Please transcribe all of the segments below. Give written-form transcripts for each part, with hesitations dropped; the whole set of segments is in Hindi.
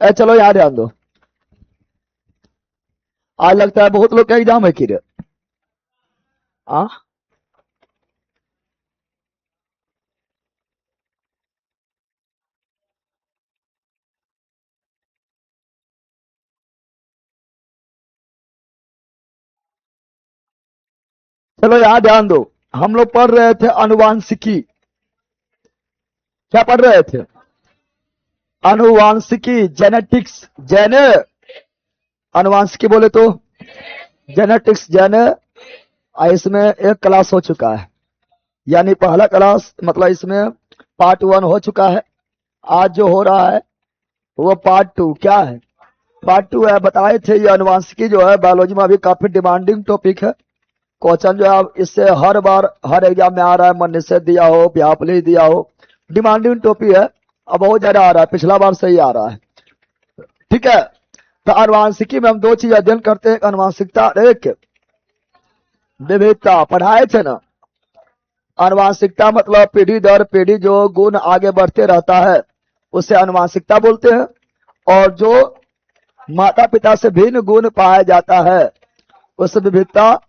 चलो यहाँ ध्यान दो। आज लगता है बहुत लोग का एग्जाम है कि रे। हाँ, चलो यहाँ ध्यान दो। हम लोग पढ़ रहे थे अनुवांशिकी। क्या पढ़ रहे थे? अनुवांशिकी, जेनेटिक्स, जेने। अनुवांशिकी बोले तो जेनेटिक्स, जेने। इसमें एक क्लास हो चुका है, यानी पहला क्लास, मतलब इसमें पार्ट 1 हो चुका है। आज जो हो रहा है वो पार्ट 2। क्या है? पार्ट 2 है। बताए थे ये अनुवांशिकी जो है बायोलॉजी में अभी काफी डिमांडिंग टॉपिक है। क्वेश्चन जो है अब इससे हर बार हर एग्जाम में आ रहा है, मन निषेध दिया हो, व्यापली दिया हो, डिमांडिंग टॉपिक है। अब बहुत ज्यादा आ रहा है, पिछला बार से ही आ रहा है। ठीक है, तो अनुवांशिकी में हम दो चीज अध्ययन करते हैं, अनुवांशिकता, एक विविधता। पढ़ाए थे ना? अनुवांशिकता मतलब पीढ़ी दर पीढ़ी जो गुण आगे बढ़ते रहता है उसे अनुवांशिकता बोलते हैं, और जो माता पिता से भिन्न गुण पाया जाता है उस विविधता,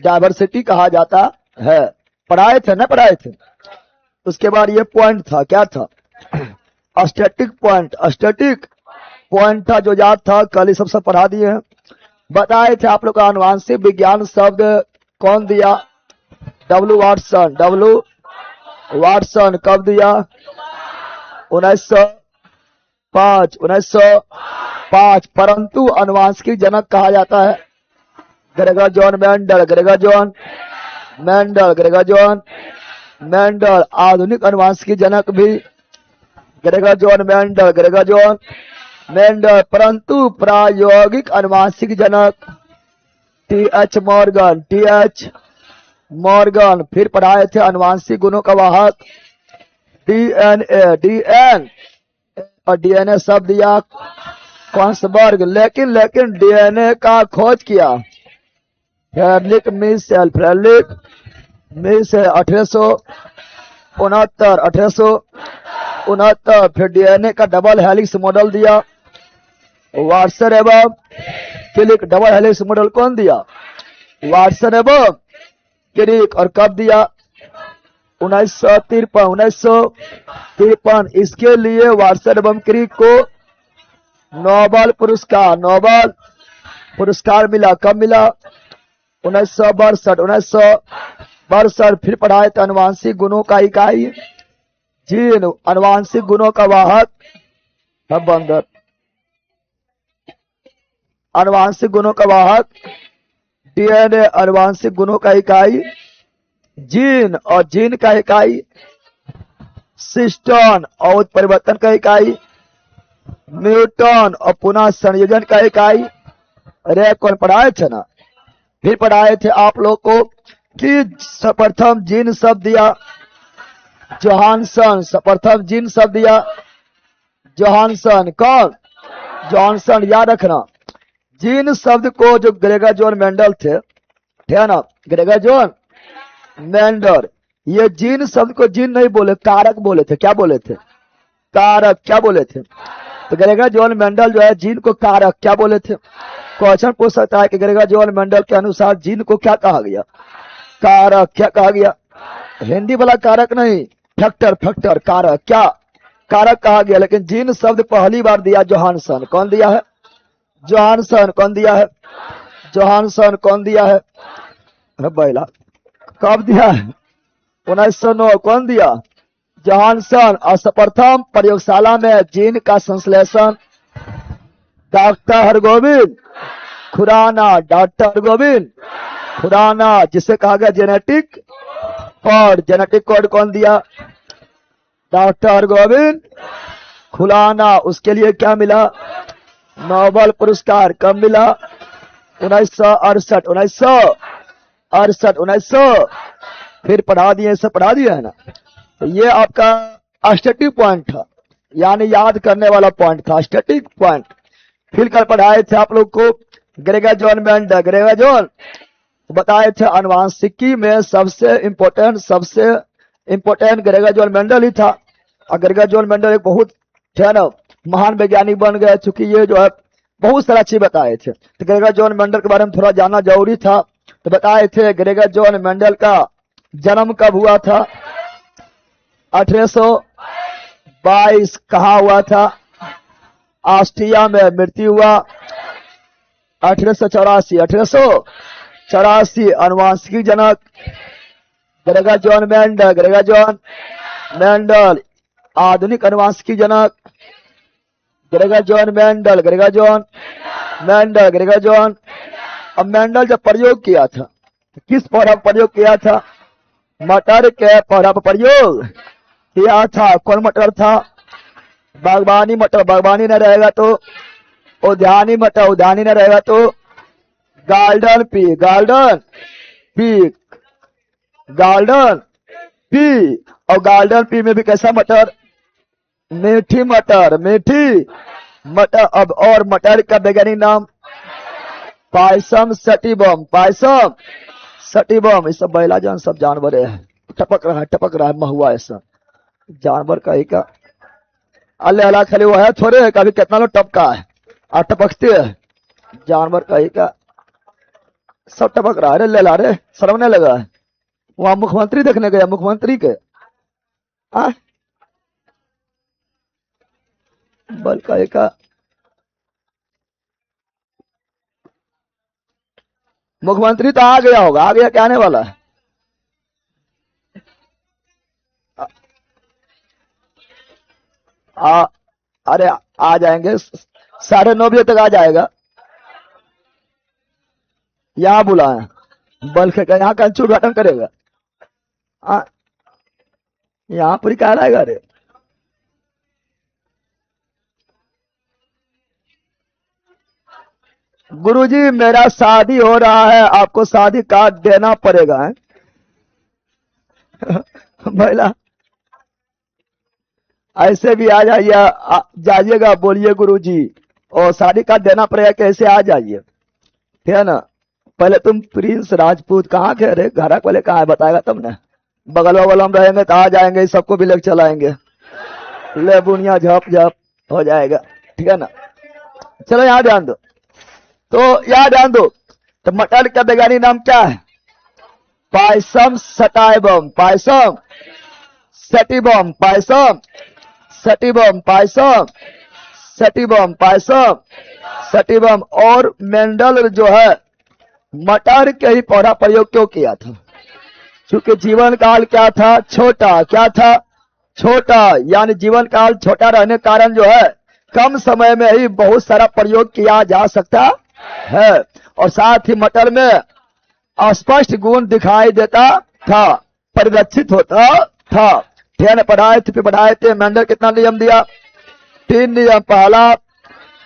डायवर्सिटी कहा जाता है। पढ़ाए थे ना? पढ़ाए थे। उसके बाद ये पॉइंट था, क्या था? Static point. स्टैटिक पॉइंट था जो याद था, कल ही सबसे पढ़ा दिए हैं। बताए थे आप लोग का आनुवांशिक विज्ञान शब्द कौन दिया? W Watson. डब्ल्यू वाटसन कब दिया? 1905। 1905। परंतु अनुवांशिक जनक कहा जाता है Gregor John Mendel. Gregor John Mendel. Gregor John Mendel. आधुनिक अनुवांशिक जनक भी Gregor John Mendel. Gregor John Mendel. परंतु प्रायोगिक अनुवांशिक जनक टी.एच. मॉर्गन। टी.एच. मॉर्गन। फिर पढ़ाए थे अनुवांशिक गुणों का वाहक डीएनए। डीएन और डीएनए शब्द दिया कॉन्सबर्ग। लेकिन डीएनए का खोज किया फ्रेडरिक मिशेल। Frederick Michel 1869। 1869। फिर डीएनए का डबल हेलिक्स मॉडल दिया वाटसन एवं क्लिक। डबल हेलिक्स मॉडल कौन दिया? वाटसन एवं क्लिक। और कब दिया? 1953। 1953। इसके लिए वाटसन एवं क्लिक को नोबेल पुरस्कार मिला। कब मिला? 1962। 1962। फिर पढ़ाए थे अनुवांशिक गुणों का इकाई जीन। अनुवांशिक गुणों का वाहक है बंदर। अनुवांशिक गुणों का वाहक डीएनए। अनुवांशिक गुणों का इकाई जीन, और जीन का इकाई सिस्टोन, और उत्परिवर्तन का इकाई म्यूटॉन, और पुनः संयोजन का इकाई रेकॉन। पढ़ाए थे ना? फिर पढ़ाए थे आप लोग को कि सर्वप्रथम जीन शब्द दिया जोहानसन। सर्वप्रथम जीन शब्द दिया जोहानसन। कौन? जॉनसन। याद रखना, जीन शब्द को जो ग्रेगर जॉन मेंडल थे, है ना, ग्रेगर जॉन मेंडल, ये जीन शब्द को जीन नहीं बोले, कारक बोले थे। क्या बोले थे? कारक। क्या बोले थे? तो ग्रेगर जॉन मेंडल जो है जीन को कारक क्या बोले थे? क्वेश्चन पूछ सकता है कि ग्रेगर जॉन मेंडल के अनुसार जीन को क्या कहा गया? कारक। क्या कहा गया? हिंदी वाला कारक नहीं, फैक्टर। फैक्टर कारक। क्या कारक कहा गया? लेकिन जीन शब्द पहली बार दिया जोहानसन। कौन दिया है? जोहानसन। कौन दिया है? जोहानसन। कौन दिया है? बैला। कब दिया है? 1909। कौन दिया? जोहानसन। और सर्वप्रथम प्रयोगशाला में जीन का संश्लेषण डॉक्टर हरगोविंद खुराना। डॉक्टर हरगोविंद खुराना, जिसे कहा गया जेनेटिक कोड। जेनेटिक कोड कौन दिया? डॉक्टर हरगोविंद खुराना। उसके लिए क्या मिला? नोबेल पुरस्कार। कब मिला? 1968। 1968। 1900। फिर पढ़ा दिए, सब पढ़ा दिया है ना? तो ये आपका स्टैटिक पॉइंट था, यानी याद करने वाला पॉइंट था, स्टैटिक पॉइंट। फिर कल पढ़ाए थे आप लोग को Gregor John Mendel. Gregor John बताए थे अनुवांशिकी में सबसे इंपॉर्टेंट ग्रेगर जॉन मेंडल ही था। और ग्रेगर जॉन मेंडल एक बहुत है ना महान वैज्ञानिक बन गए। चूंकि ये जो है बहुत सारा चीज बताए थे, तो ग्रेगर जॉन मेंडल के बारे में थोड़ा जानना जरूरी था। तो बताए थे ग्रेगर जॉन मेंडल का जन्म कब हुआ था? 1822। कहाँ हुआ था? ऑस्ट्रिया में। मृत्यु हुआ 1884। 1884। अनुवांशिकी जनक Gregor John Mendel. Gregor John Mendel. आधुनिक अनुवांशिकी जनक Gregor John Mendel. Gregor John Mendel. Gregor John. अब मेंडल जब प्रयोग किया था, किस पौधा पर प्रयोग किया था? मटर के पौधा पर प्रयोग किया था। कौन मटर था? बागवानी मटर। बागवानी न रहेगा तो उद्यानी मटर। उद्यानी न रहेगा तो garden pea. Garden pea. Garden pea. और गार्डन पी में भी कैसा मटर? मीठी मटर। मीठी मटर। अब और मटर का वैज्ञानिक नाम? पायसम सटिवम। पायसम सटिवम। ये सब बैला जान सब जानवर है। टपक रहा है, टपक रहा है महुआ। ऐसा जानवर का ही का अल्लाह अल्लाह खाली वो है थोड़े है, कभी कितना लोग टपका है और टपकते है। जानवर का ही का सब टपक रहा है। अरे ले ला रे, शर्म नहीं लगा है? वहां मुख्यमंत्री देखने गया, मुख्यमंत्री के बल का एक मुख्यमंत्री तो आ गया होगा। आ गया क्या? आने वाला है? अरे आ जाएंगे 9:30 तक आ जाएगा। यहाँ बुलाए बल के यहाँ कंचू उद्घाटन करेगा। यहाँ पूरी कह रहेगा। अरे गुरुजी मेरा शादी हो रहा है, आपको शादी कार्ड देना पड़ेगा। महिला ऐसे भी आ जाइए, जाइएगा, बोलिए गुरुजी और शादी कार्ड देना पड़ेगा। कैसे आ जाइए, ठीक है ना? पहले तुम प्रिंस राजपूत कहाँ के? अरे घर पहले कहाँ है बताएगा तब ना। बगल बगल हम रहेंगे तो आ जाएंगे, सबको भी लेकर चलाएंगे। ले बुनिया झप झप हो जाएगा, ठीक है ना? चलो यहाँ ध्यान दो। तो यहाँ ध्यान दो, तो मटर का वैज्ञानिक नाम क्या है? पायसम सटाइवम। पायसम सटिवम। पायसम सटिवम। पायसम सटिवम। पायसम सटिवम। और मेंडल जो है मटर के ही पौधा प्रयोग क्यों किया था? क्योंकि जीवन काल क्या था? छोटा। क्या था? छोटा। यानी जीवन काल छोटा रहने के कारण जो है कम समय में ही बहुत सारा प्रयोग किया जा सकता है। और साथ ही मटर में अस्पष्ट गुण दिखाई देता था, परिलक्षित होता था। ध्यान पढ़ाए थे, पढ़ाए थे। मेंडल कितना नियम दिया? 3 नियम। पहला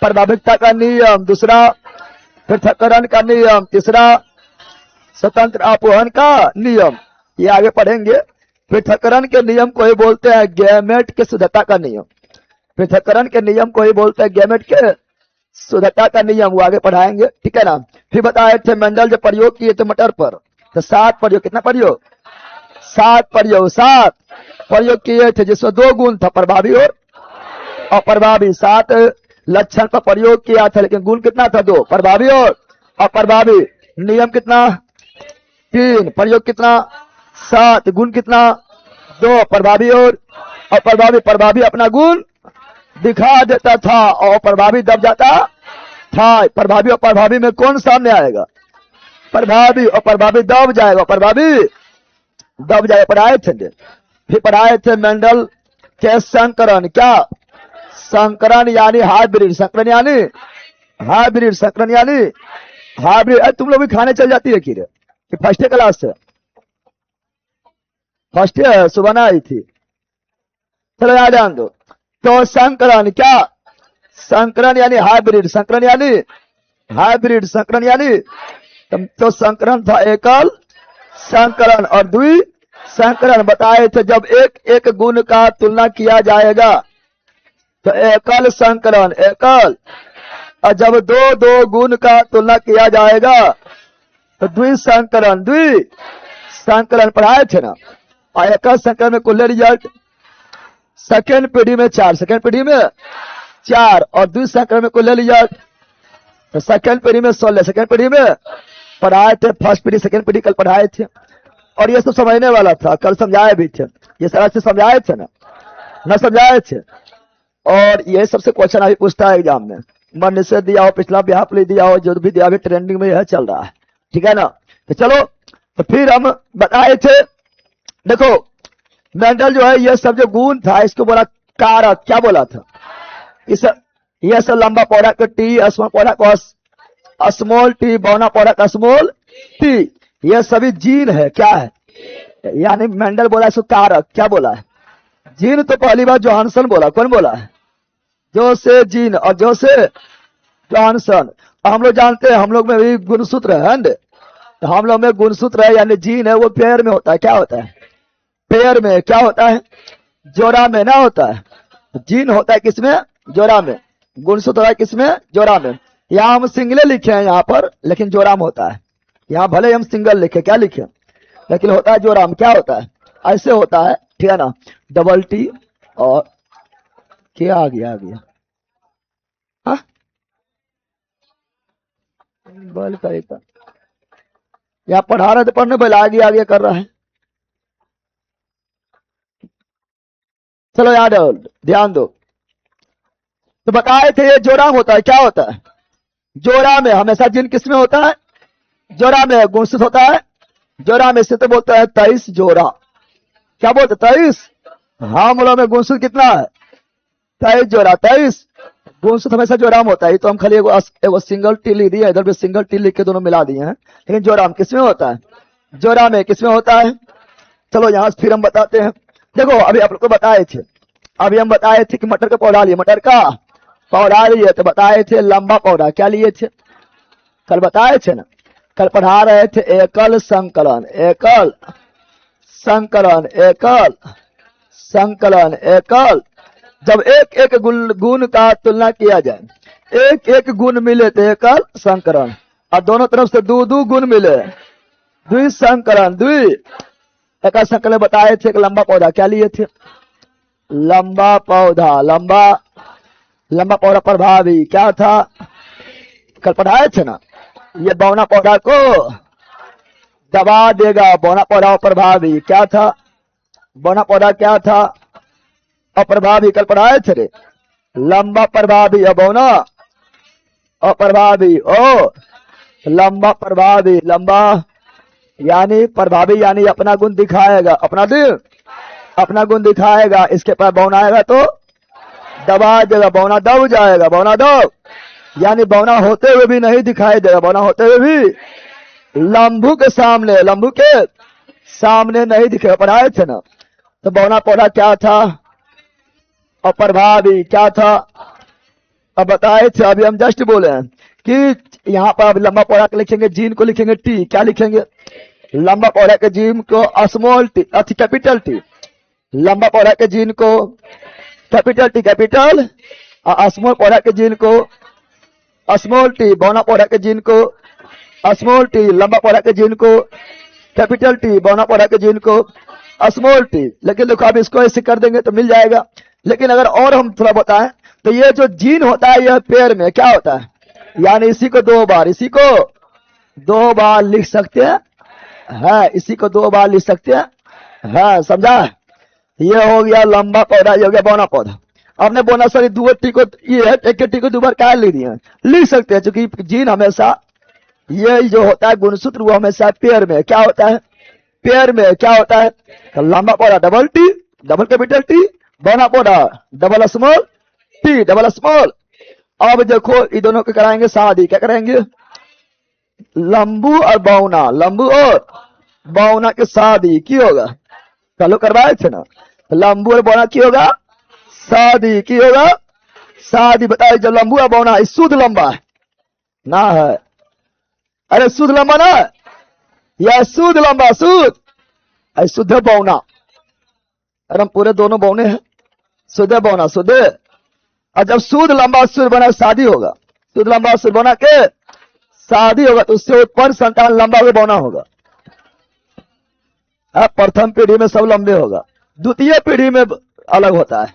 प्रभाविकता का नियम, दूसरा पृथक्करण का नियम, तीसरा स्वतंत्र अपहरण का नियम। ये आगे पढ़ेंगे। पृथक्करण के नियम को ही बोलते हैं गैमेट के शुद्धता का नियम। पृथक्करण के नियम को ही बोलते हैं गैमेट के शुद्धता का नियम। वो आगे पढ़ाएंगे, ठीक है ना? फिर बताए थे मेंडल जब प्रयोग किए थे मटर पर, तो 7 प्रयोग। कितना प्रयोग? 7 प्रयोग। 7 प्रयोग किए थे, जिसमें 2 गुण था, प्रभावी और अप्रभावी। 7 लक्षण पर प्रयोग किया था, लेकिन गुण कितना था? 2, प्रभावी और अप्रभावी। नियम कितना? 3, प्रयोग कितना? 7, गुण कितना? 2, प्रभावी और अप्रभावी। प्रभावी अपना गुण दिखा देता था और प्रभावी दब जाता था। प्रभावी और प्रभावी में कौन सामने आएगा? प्रभावी। और प्रभावी दब जाएगा, प्रभावी दब जाएगा। पढ़ाए थे। फिर पढ़ाए थे मेंडल के संकरण। क्या? संकरण यानी हाइब्रिड। संकरण यानी हाइब्रिड। संकरण यानी हाइब्रिड। तुम लोग भी खाने चल जाती है कि फर्स्ट क्लास से? फर्स्ट सुबह आई थी। चलो याद ध्यान दो। तो संकरण क्या? संकरण यानी हाइब्रिड। संकरण यानी हाइब्रिड। संकरण यानी तो संकरण था एकल संकरण और द्वि संकरण। बताए थे जब एक एक गुण का तुलना किया जाएगा तो एकल संकरण एकल, और जब 2 गुण का तुलना किया जाएगा तो द्विसंकरण द्विसंकरण। पढ़ाए थे ना? और एकल संकरण में कुल रिजल्ट सेकेंड पीढ़ी में 4, सेकेंड पीढ़ी में 4 और दूसरे संकलन में को ले लिया तो सेकंड पीढ़ी में 16, सेकंड पीढ़ी में पढ़ाए थे, फर्स्ट पीढ़ी सेकंड पीढ़ी कल पढ़ाए थे और ये सब समझने वाला था, कल समझाए भी थे, ये सारा चीज समझाए थे ना समझाए थे। और ये सबसे क्वेश्चन अभी पूछता है एग्जाम में, मन से दिया हो, पिछला बिहार दिया हो, जो भी दिया हो, ट्रेंडिंग में यह चल रहा है, ठीक है ना। तो चलो, तो फिर हम बताए थे, देखो मेंडल जो है ये सब जो गुण था इसको बोला कारक, क्या बोला था, इस ये सब लंबा पौधा को टी, स्मॉल पौधा को स्मॉल टी, बौना पौधा का स्मॉल टी, ये सभी जीन है, क्या है, यानी मेंडल बोला इसको कारक, क्या बोला है, जीन। तो पहली बार जोहानसन बोला, कौन बोला है, जो से जीन और जो से जोहानसन। हम लोग जानते हैं हम लोग में भी गुणसूत्र है, तो हम लोग में गुणसूत्र है यानी जीन है, वो पेयर में होता है, क्या होता है, पेयर में, क्या होता है, जोड़ा में ना होता है। जीन होता है किसमें, जोड़ा में, गुणसूत्र है किसमें, जोड़ा में। यहाँ हम सिंगले लिखे हैं यहाँ पर, लेकिन जोड़ा में होता है, यहाँ भले हम सिंगल लिखे, क्या लिखे, लेकिन होता है जोड़ा में, क्या होता है, ऐसे होता है, ठीक है ना, डबल टी और क्या आ गया हाँ बल करेगा, यहाँ पढ़ा रहे थे पढ़ने, बल आगे कर रहा है। चलो याद है, ध्यान दो। तो बताए थे ये जोड़ा होता है, क्या होता है, जोड़ा में हमेशा जिन किसमें होता है, जोड़ा में गुणसूत होता है, जोड़ा में से तो बोलता है 23 जोड़ा, क्या बोलते 23, हाँ मूलों में गुणसूत कितना है, 23 जोड़ा, 23 गुणसूत हमेशा जोड़ा में होता है। तो हम खाली एगो सिंगल टी लिख दिया, इधर भी सिंगल टी लिख के दोनों मिला दिए हैं, लेकिन जोड़ा में किसमें होता है, जोड़ा में किसमें होता है। चलो यहां से फिर हम बताते हैं, देखो अभी आप लोग को बताए थे, अभी हम बताए थे कि मटर का पौधा लिए, मटर का पौधा लिए तो बताए थे लंबा पौधा, क्या लिए थे, कल बताए थे ना, कल पढ़ा रहे थे एकल संकलन, एकल संकलन, एकल संकलन, एकल, जब एक एक गुण का तुलना किया जाए, एक एक गुण मिले तो एकल संकलन, और दोनों तरफ से दो दो गुण मिले द्वि संकलन, द्वि एकल संकलन। बताए थे एक लंबा पौधा, क्या लिए थे, लंबा पौधा, लंबा पौधा प्रभावी क्या था, कल पढ़ाए थे ना, ये बौना पौधा को दबा देगा, बौना पौधा प्रभावी क्या था, बौना पौधा क्या था, अप्रभावी, कल पढ़ाए थे रे, लंबा प्रभावी, बौना अप्रभावी, ओ लंबा प्रभावी, लंबा यानी प्रभावी यानी अपना गुण दिखाएगा, अपना गुण दिखाएगा, इसके पास बौना आएगा तो दबा देगा, बौना दब जाएगा, बौना दब यानी बौना होते हुए भी नहीं दिखाई देगा, बौना होते हुए भी लंबू के सामने नहीं दिखेगा, पढ़ाए थे ना। तो बौना पौधा क्या था, अप्रभावी क्या था, अब बताए थे, अभी हम जस्ट बोले हैं कि यहाँ पर अब लंबा पौधा के लिखेंगे, जीन को लिखेंगे टी, क्या लिखेंगे, लंबा पौधा के जीन को स्मॉल टी, अति कैपिटल टी, लंबा पौधा के जीन को कैपिटल टी, कैपिटल, और स्मॉल पौधा के जीन को स्मॉल टी, बौना पौधा के जीन को स्मॉल टी, लंबा पौधा के जीन को कैपिटल टी, बौना पौधा के जीन को स्मॉल टी। लेकिन देखो अब इसको ऐसे कर देंगे तो मिल जाएगा, लेकिन अगर और हम थोड़ा बताएं तो ये जो जीन होता है यह पेड़ में क्या होता है, यानी इसी को दो बार लिख सकते हैं, है इसी को 2 बार लिख सकते हैं, है समझा, ये हो गया लंबा पौधा, ये हो गया बौना पौधा। आपने बोना सर दो टी को, ये है एक टी को 2 बार क्या लिख दिए, लिख सकते हैं, क्योंकि जीन हमेशा ये जो होता है गुणसूत्र वो हमेशा पेयर में क्या होता है, पेयर में क्या होता है, लंबा पौधा double T, double capital T, बौना पौधा double small T, double small. अब देखो ये दोनों को कराएंगे शादी, क्या कराएंगे, लंबू और बौना, लंबू और बौना की शादी की होगा, कल करवाए थे ना, लंबू और बौना की होगा शादी, की होगा शादी। बताइए जब लंबू और बौना शुद्ध लंबा है ना, है अरे शुद्ध लंबा ना, यह शुद्ध लंबा, शुद्ध बौना, अरे हम पूरे दोनों बौने हैं, शुद्ध बौना शुद्ध, और जब शुद्ध लंबा शुद्ध बना शादी होगा, शुद्ध लंबा शुद्ध बना के शादी होगा, तो उससे उत्पन्न संतान लंबा हुआ बौना होगा। प्रथम पीढ़ी में सब लंबे होगा, द्वितीय पीढ़ी में अलग होता है,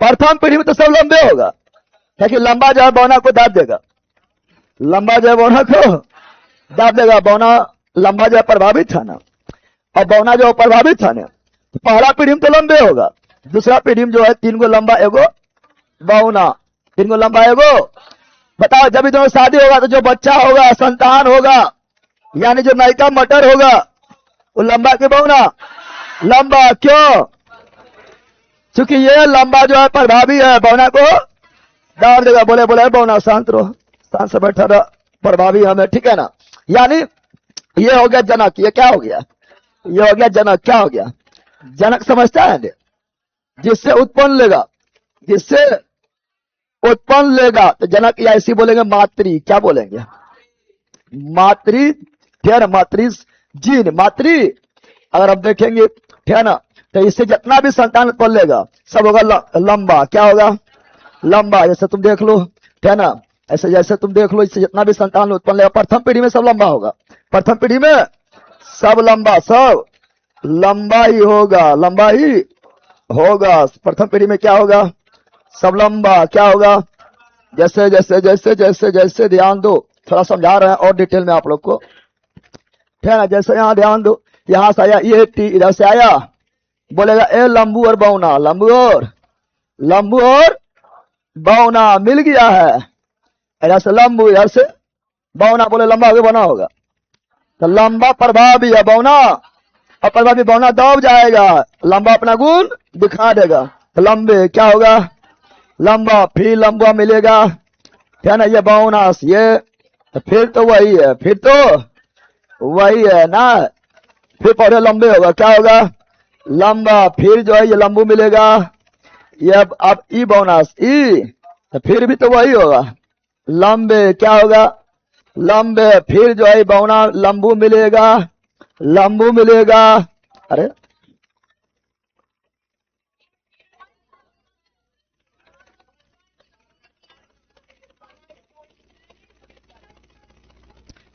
प्रथम पीढ़ी में तो सब लंबे होगा, ताकि लंबा जो है बौना को दाब देगा, लंबा जो है बौना को दाब देगा। बौना लंबा जो है प्रभावित था ना, और बौना जो प्रभावित था ना, तो पहला पीढ़ी में तो लंबे होगा, दूसरा पीढ़ी में जो है 3 गो लंबा एगो बौना, 3 गो लंबा एगो। बताओ जब भी दोनों शादी होगा तो जो बच्चा होगा, संतान होगा, यानी जो नायिका मटर होगा, वो लंबा के बौना लंबा। क्यों? क्योंकि ये लंबा जो है प्रभावी है, बौना को दाब देगा। बोले बोले बौना शांत रहो, शांत से बैठा रहो, प्रभावी हमें, ठीक है ना। यानी ये हो गया जनक। ये क्या हो गया? ये हो गया जनक। क्या हो गया? जनक समझता है जिससे उत्पन्न लेगा, जिससे उत्पन्न लेगा। तो जनक या ऐसी बोलेंगे मातृ, क्या बोलेंगे? मातृ, ठीक है ना, मातृ जीन, मातृ। अगर आप देखेंगे, ठीक है ना, तो इससे जितना भी संतान उत्पन्न लेगा सब होगा लंबा। क्या होगा? लंबा। जैसे तुम देख लो, ठीक है ना, ऐसे जैसे तुम देख लो, इससे जितना भी संतान उत्पन्न लेगा प्रथम पीढ़ी में सब लंबा होगा, प्रथम पीढ़ी में सब लंबा, सब लंबा ही होगा, लंबा ही होगा। प्रथम पीढ़ी में क्या होगा? सब लंबा। क्या होगा? जैसे जैसे जैसे जैसे जैसे ध्यान दो, थोड़ा समझा रहे हैं और डिटेल में आप लोग को, ठीक है ना। जैसे यहाँ ध्यान दो, यहां से आया ये टी, इधर से आया, बोलेगा ए लंबू और बौना, लंबू और बौना मिल गया है। इधर से लंबू, इधर से बौना, बोले लंबा हो गया बौना होगा। तो लंबा प्रभावी है बौना, और प्रभावी बौना दब जाएगा, लंबा अपना गुण दिखा देगा। तो लंबे क्या होगा? लंबा। फिर लंबा मिलेगा, क्या ना, ये बौना, ये तो फिर तो वही है, फिर तो वही है ना। फिर पौधे लंबे होगा, क्या होगा? लंबा। फिर जो है ये लंबू मिलेगा, ये अब ई बोनस ई, तो फिर भी तो वही होगा, लंबे। क्या होगा? लंबे। फिर जो है बौना लंबू मिलेगा, लंबू मिलेगा। अरे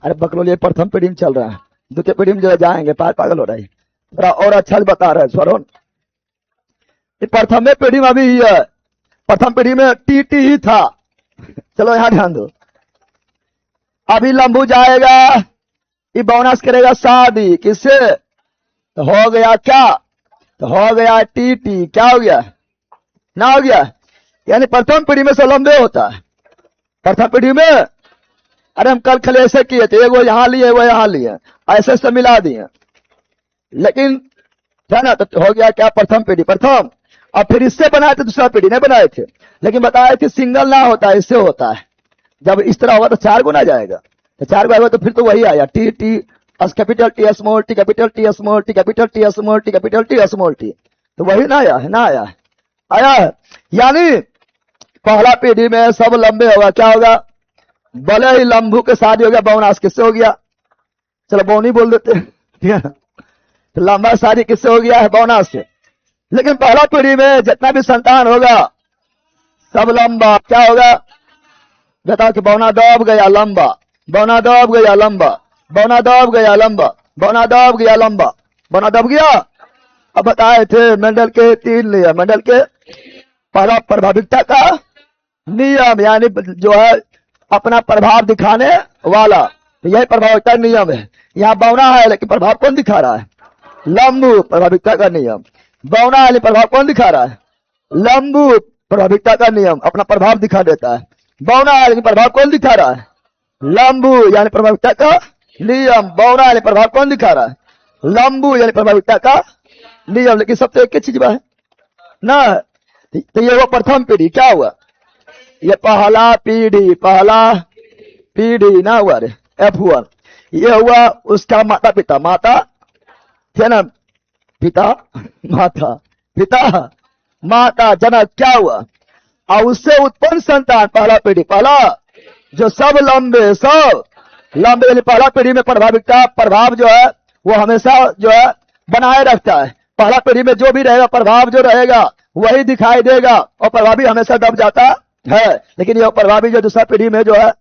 अरे बकलोल, ये प्रथम पीढ़ी में चल रहा है, द्वितीय पीढ़ी में जो जाएंगे पागल हो रहा है। थोड़ा और अच्छा बता रहे स्वरोन। प्रथम पीढ़ी में अभी है, प्रथम पीढ़ी में टी ही था। चलो यहां ध्यान दो, अभी लंबू जाएगा, ये बोनस करेगा शादी किससे? तो हो गया क्या? तो हो गया टी। क्या हो गया? ना हो गया। यानी प्रथम पीढ़ी में से लंबे होता है, प्रथम पीढ़ी में। अरे हम कल खले ऐसे किए थे, वो यहां लिए वो यहां लिए, ऐसे से मिला दिए, लेकिन है ना, तो हो गया क्या? प्रथम पीढ़ी प्रथम। और फिर इससे बनाए थे, दूसरा पीढ़ी नहीं बनाए थे, लेकिन बताए थे सिंगल ना होता है, इससे होता है। जब इस तरह होगा तो 4 गुना जाएगा, तो 4 गुना तो फिर तो वही आया T capital T small T capital T small T capital T small T capital T small T, तो वही ना आया है, ना आया है, आया है। यानी पहला पीढ़ी में सब लंबे होगा। क्या होगा? भले ही लंबू के शादी हो गया, बौनास किससे हो गया? चलो बौनी बोल देते हैं, ठीक है ना। तो लंबा शादी किससे हो गया है? बौनास से। लेकिन पहला पीढ़ी में जितना भी संतान होगा सब लंबा। क्या होगा? बताओ कि बौना दब गया लंबा, बौना दब गया लंबा, बौना दब गया लंबा, बौना दब गया लंबा, बौना दब गया। अब बताए थे मेंडल के 3 नियम। मेंडल के पहला प्रभाविकता का नियम, यानी जो है अपना प्रभाव दिखाने वाला, तो यही प्रभाविकता नियम है। यहाँ बौना है लेकिन प्रभाव कौन दिखा रहा है? लंबू। प्रभाविकता का नियम। बौना है प्रभाव कौन दिखा रहा है? लंबू। प्रभाविकता का नियम अपना प्रभाव दिखा देता है। बौना है लेकिन प्रभाव कौन दिखा रहा है? लंबू, यानी प्रभाविकता का नियम। बौना है प्रभाव कौन दिखा रहा है? लंबू, यानी प्रभाविकता का नियम। लेकिन सब तो एक ही चीज है ना। तो ये वो प्रथम पीढ़ी। क्या हुआ? ये पहला पीढ़ी ना हुआ रे, F1। ये हुआ उसका माता पिता, माता थे ना, पिता माता, पिता माता जनक। क्या हुआ? और उससे उत्पन्न संतान पहला पीढ़ी, पहला जो सब लंबे, सब लंबे, यानी पहला पीढ़ी में प्रभाविकता प्रभाव जो है वो हमेशा जो है बनाए रखता है। पहला पीढ़ी में जो भी रहेगा प्रभाव जो रहेगा वही दिखाई देगा, और प्रभावी हमेशा दब जाता है। लेकिन यह प्रभावी जो दूसरा पीढ़ी में जो है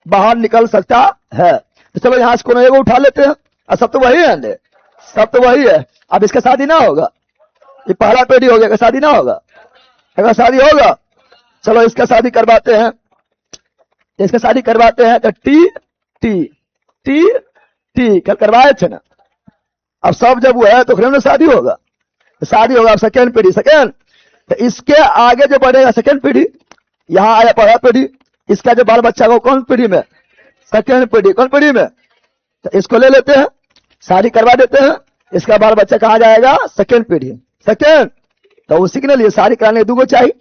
बाहर निकल सकता है। तो चलो यहां से कोनो एगो उठा लेते हैं, और सब तो वही है, सब तो वही है। अब इसका शादी ना होगा, ये पहला पीढ़ी हो गया, शादी ना होगा, अगर शादी होगा चलो इसका शादी करवाते हैं, इसका शादी करवाते हैं तो टी टी टी टी कल करवाए थे ना। अब सब जब वो है तो फिर शादी होगा, शादी होगा। अब सेकेंड पीढ़ी, सेकेंड तो इसके आगे जो बढ़ेगा सेकेंड पीढ़ी, यहाँ आया पहला पीढ़ी, इसका जो बाल बच्चा को कौन पीढ़ी में, सेकेंड पीढ़ी। कौन पीढ़ी में, तो इसको ले लेते हैं, शादी करवा देते हैं, इसका बाल बच्चा कहाँ जाएगा, सेकेंड पीढ़ी। सेकेंड तो उसी के लिए शादी कराने दूगो चाहिए।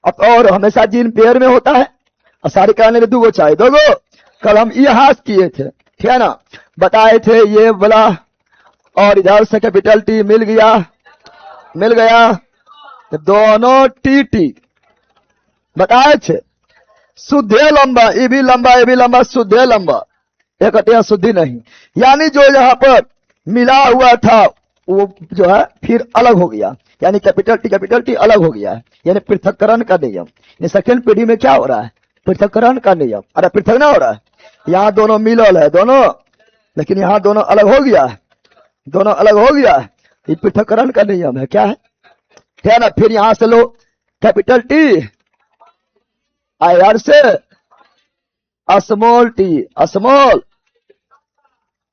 अब और हमेशा जीन पेयर में होता है, और शादी कराने में दूगो चाहिए, दोगो। कल हम इतिहास किए थे, ठीक है ना, बताए थे ये बोला, और इधर से कैपिटल टी मिल गया, मिल गया तो दोनों टी टी बताए थे। शुद्धे लंबा, ये भी लंबा, ये भी लंबा, शुद्धे लंबा, एक कहते शुद्धि नहीं, यानी जो यहाँ पर मिला हुआ था वो जो है फिर अलग हो गया, यानी कैपिटल टी अलग हो गया है, यानी पृथककरण का नियम। सेकेंड पीढ़ी में क्या हो रहा है, पृथककरण का नियम। अरे पृथक ना हो रहा है, यहाँ दोनों मिलल है दोनों, लेकिन यहाँ दोनों अलग हो गया है, दोनों अलग हो गया है, ये पृथककरण का नियम है। क्या है ना। फिर यहां से लो कैपिटल टी, आर से small T, small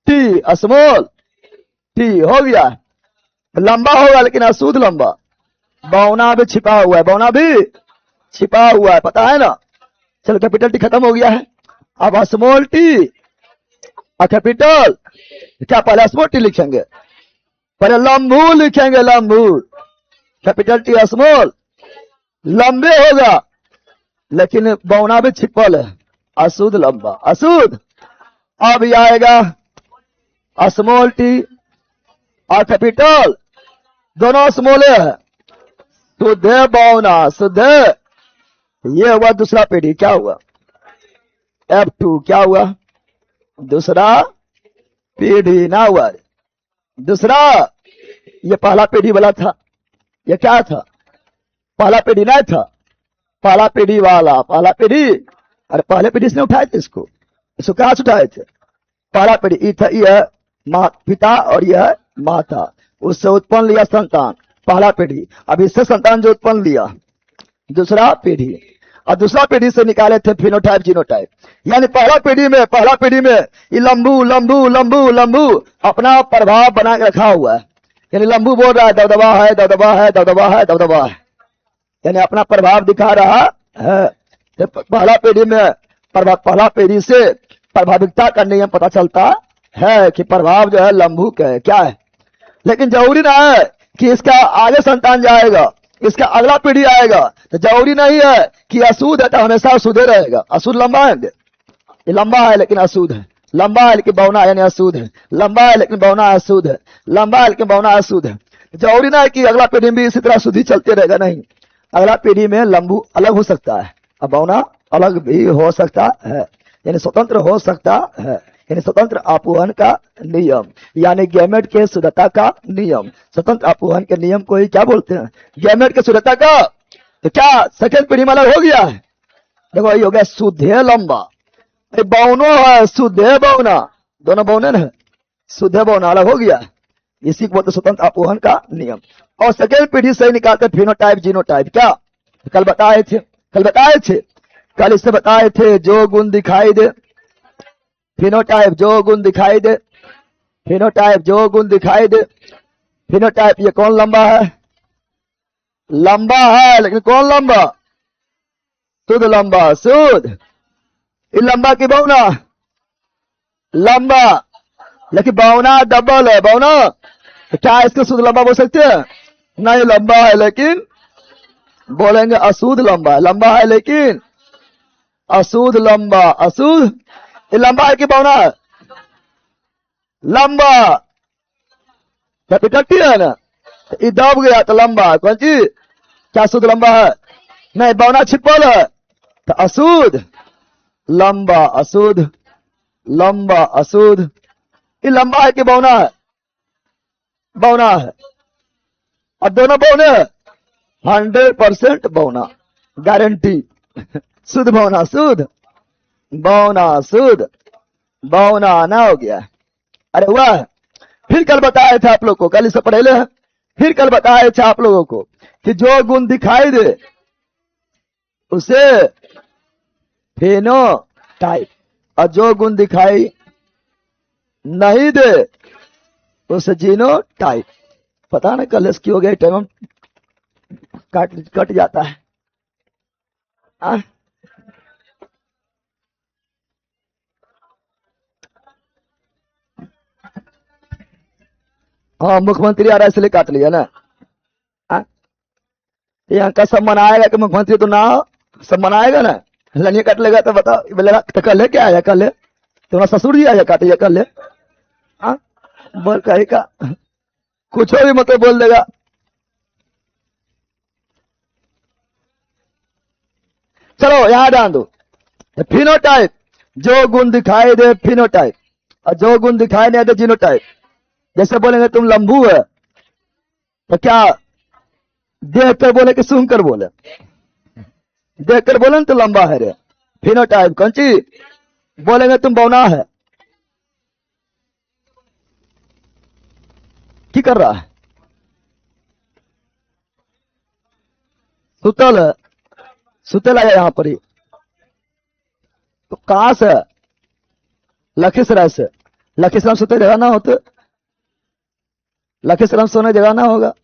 T, small T हो गया। लंबा होगा लेकिन अशुद्ध लंबा, बौना भी छिपा हुआ है, बौना भी छिपा हुआ है, पता है ना। चलो कैपिटल टी खत्म हो गया है, अब स्मॉल टी और कैपिटल, क्या पहले स्मॉल टी लिखेंगे, पहले लंबू लिखेंगे, लंबू, कैपिटल टी स्मॉल, लंबे होगा लेकिन बौना भी छिपल है, अशुद्ध लंबा, अशुद्ध। अब ये आएगा स्मॉल टी और कैपिटल, दोनों स्मॉले है, शुद्ध बौना, शुद्ध। ये हुआ दूसरा पीढ़ी, क्या हुआ F2, क्या हुआ दूसरा पीढ़ी ना हुआ। दूसरा ये पहला पीढ़ी वाला था, ये क्या था, पहला पीढ़ी नहीं था, पहला पीढ़ी वाला, पहला पीढ़ी। अरे पहले पीढ़ी से उठाए थे इसको, इसको कहां से उठाए थे, पहला पीढ़ी था, यह माँ पिता और यह माता, उससे उत्पन्न लिया संतान, पहला पीढ़ी। अब इससे संतान जो उत्पन्न लिया दूसरा पीढ़ी, और दूसरा पीढ़ी से निकाले थे फिनोटाइप जीनोटाइप। यानी पहला पीढ़ी में ये लंबू लंबू लंबू लंबू अपना प्रभाव बना के रखा हुआ है, यानी लंबू बोल रहा है दबदबा है, दबदबा है, दबदबा है, दबदबा है, यानी अपना प्रभाव दिखा रहा है। तो पहला पीढ़ी में पहला पीढ़ी से प्रभाविकता का नियम पता चलता है कि प्रभाव जो है लंबू का है, क्या है। लेकिन जरूरी ना है कि इसका आगे संतान जाएगा, इसका अगला पीढ़ी आएगा, तो जरूरी नहीं है कि अशुद्ध है तो हमेशा अशुद्ध रहेगा। अशुद्ध लंबा है, ये लंबा है लेकिन अशुद्ध है, लंबा है लेकिन बौना यानी अशुद्ध है, लंबा है लेकिन बौना अशुद्ध है, लंबा है लेकिन बौना अशुद्ध है। जरूरी ना है कि अगला पीढ़ी में इसी तरह शुद्धि चलते रहेगा, नहीं। अगला पीढ़ी में लंबू अलग हो सकता है और बौना अलग भी हो सकता है, यानी स्वतंत्र हो सकता है, यानी स्वतंत्र आपूहन का नियम, यानी गैमेट के शुद्धता का नियम। स्वतंत्र आपूहन के नियम को ही क्या बोलते हैं, गैमेट के शुद्धता का। तो क्या सेकेंड पीढ़ी में अलग हो गया है, देखो ये हो गया शुद्धे लंबा, बौनो है शुद्धे बौना, दोनों बौने है, शुद्धे बौना अलग हो गया है, इसी को बोलते स्वतंत्र आपूहन का नियम। और सेकेंड पीढ़ी से निकालते फिनोटाइप जीनोटाइप। क्या कल बताए थे, कल इससे बताए थे जो गुण दिखाई दे, फिनोटाइप जो गुण दिखाई दे, फिनोटाइप जो गुण दिखाई दे। फिनोटाइप ये कौन लंबा है, लंबा है लेकिन कौन लंबा, शुद्ध लंबा, शुद्ध। ये लंबा की बौना, लंबा लेकिन बौना डबल है, बौना। क्या इसको शुद्ध लंबा बोल सकते हैं, नहीं, लंबा है लेकिन बोलेंगे अशुद्ध लंबा है, लंबा है लेकिन अशुद्ध लंबा, अशुद्ध। ये लंबा है कि बौना है, लंबा, कैपिटल टी है ना, ये दब गया तो लंबा, कौन चीज, क्या शुद्ध लंबा है, नहीं, बौना छिपल है तो अशुद्ध लंबा, अशुद्ध लंबा, अशुद्ध। ये लंबा है कि बौना है, बौना है, और दोनों बौने 100% बौना, गारंटी, शुद्ध बौना, शुद्ध बौना, शुद्ध बौना ना हो गया। अरे हुआ है। फिर कल बताया था आप लोग को, कल इससे पढ़े हैं, फिर कल बताया था आप लोगों को कि जो गुण दिखाई दे, उसे फेनोटाइप। और जो गुण दिखाई नहीं दे उसे जीनोटाइप। पता नहीं कल इसकी हो गया टाइम कट कट जाता है। आ? हाँ मुख्यमंत्री आ रहा है इसलिए काट लिया ना। ये अंका सब मनाएगा कि मुख्यमंत्री तो ना हो, सब मनाएगा ना। लनिया काट लेगा तो बताओ बोलेगा तो कल है क्या आया, कल है तुम्हारा ससुर जी आया काटे कल है। हाँ बोल कहेगा कुछ भी मतलब बोल देगा। चलो यहां डाल दो फिनोटाइप। जो गुण दिखाई दे फिनोटाइप, और जो गुण दिखाई नहीं दे जीनोटाइप। जैसे बोलेंगे तुम लंबू है तो क्या देख कर बोले कि सुन कर बोले? देख कर बोले तो लंबा है रे, फिनोटाइप। कौन चीज बोलेंगे तुम बौना है, की कर रहा है? सुतल है, सुतल आया यहां पर ही। तो कहां से? लखीसराय से। लखीसराय सुते जगह ना होते, लखीसराय सोने जगह ना होगा।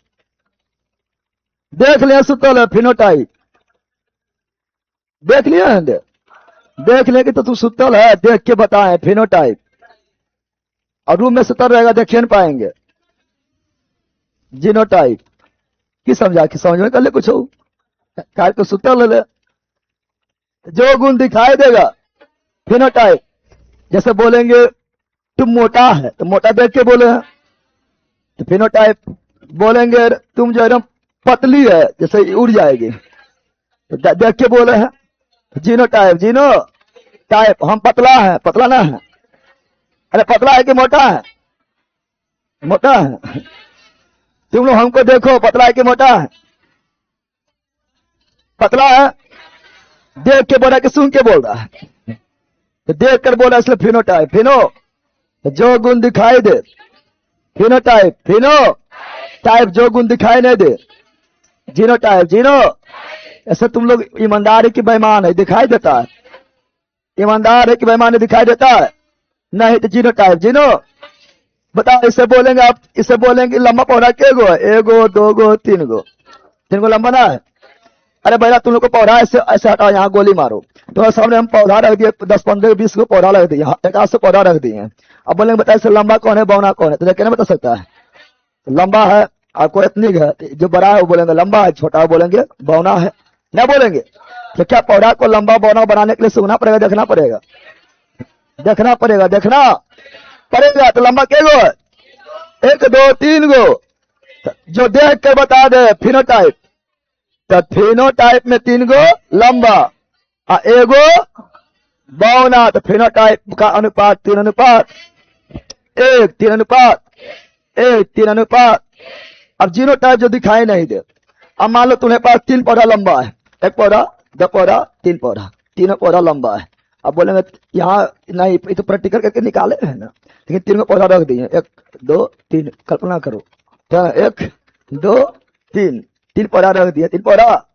देख लिया सुतल है फिनोटाइप, देख लिया है, देख लिया कि तो तू सुतल है, देख के बताए फिनोटाइप। और रूम में सुतल रहेगा देख नहीं पाएंगे, जीनोटाइप। की समझा कि समझ में कर ले कुछ हो कार को सुतल ले। जो गुण दिखाई देगा फिनोटाइप। जैसे बोलेंगे तुम मोटा है तो मोटा देख के बोले हैं तो फिनोटाइप। बोलेंगे तुम जो एकदम पतली है जैसे उड़ जाएगी तो देख के बोले हैं जीनोटाइप। जीनो टाइप हम पतला है, पतला ना है। अरे पतला है कि मोटा है? मोटा है। तुम लोग हमको देखो पतला है कि मोटा है? पतला है। देख के बोला कि सुन के बोल रहा है तो देख कर बोला इसलिए फिनोटाइप। फिनो जो गुण दिखाई दे, फिनोटाइप। फिनो टाइप जो गुण दिखाई नहीं दे, जीनोटाइप। जीनो ऐसे तुम लोग ईमानदार है कि बेईमान है दिखाई देता है? ईमानदार है कि बेईमान है दिखाई देता है? नहीं तो जीनोटाइप। जीनो बताओ इसे बोलेंगे आप, इसे बोलेंगे लंबा पौधा के गो है? एगो दो गो तीन गो, तीन गो लंबा ना है? अरे भैया तुम लोग को पौधा ऐसे ऐसे हटाओ, यहाँ गोली मारो। तो सामने हम पौधा रख दिए 10 15 20 को पौधा रख दिए, एक आध से पौधा रख दिए। अब बोलेंगे बताइए इसे लंबा कौन है बौना कौन है? तो कहना बता सकता है लंबा है आपको इतनी है, जो बड़ा है वो बोलेंगे लंबा है, छोटा बोलेंगे बौना है, ना बोलेंगे? तो क्या पौधा को लंबा बौना बनाने के लिए सुनना पड़ेगा, देखना पड़ेगा? देखना पड़ेगा, देखना पड़ेगा। तो लंबा के गो है? एक दो तीन गो। जो देख कर बता दे फिनोटाइप। तो फिनोटाइप में 3 गो लंबा और एगो बौना। तो फिनोटाइप का अनुपात 3 अनुपात 1, 3 अनुपात 1, 3 अनुपात। अब जीनोटाइप जो दिखाई नहीं दे, अब मान लो तुम्हारे पास 3 पौधा लंबा है, 1 पौधा 2 पौधा 3 पौधा, तीनों पौधा लंबा है। अब बोलेंगे यहाँ नहीं, ये तो प्रैक्टिकल करके निकाले है ना, लेकिन 3 को पौधा रख दिए 1 2 3। कल्पना करो तो 1 2 3, 3 पौधा रख दिए, 3 पौधा।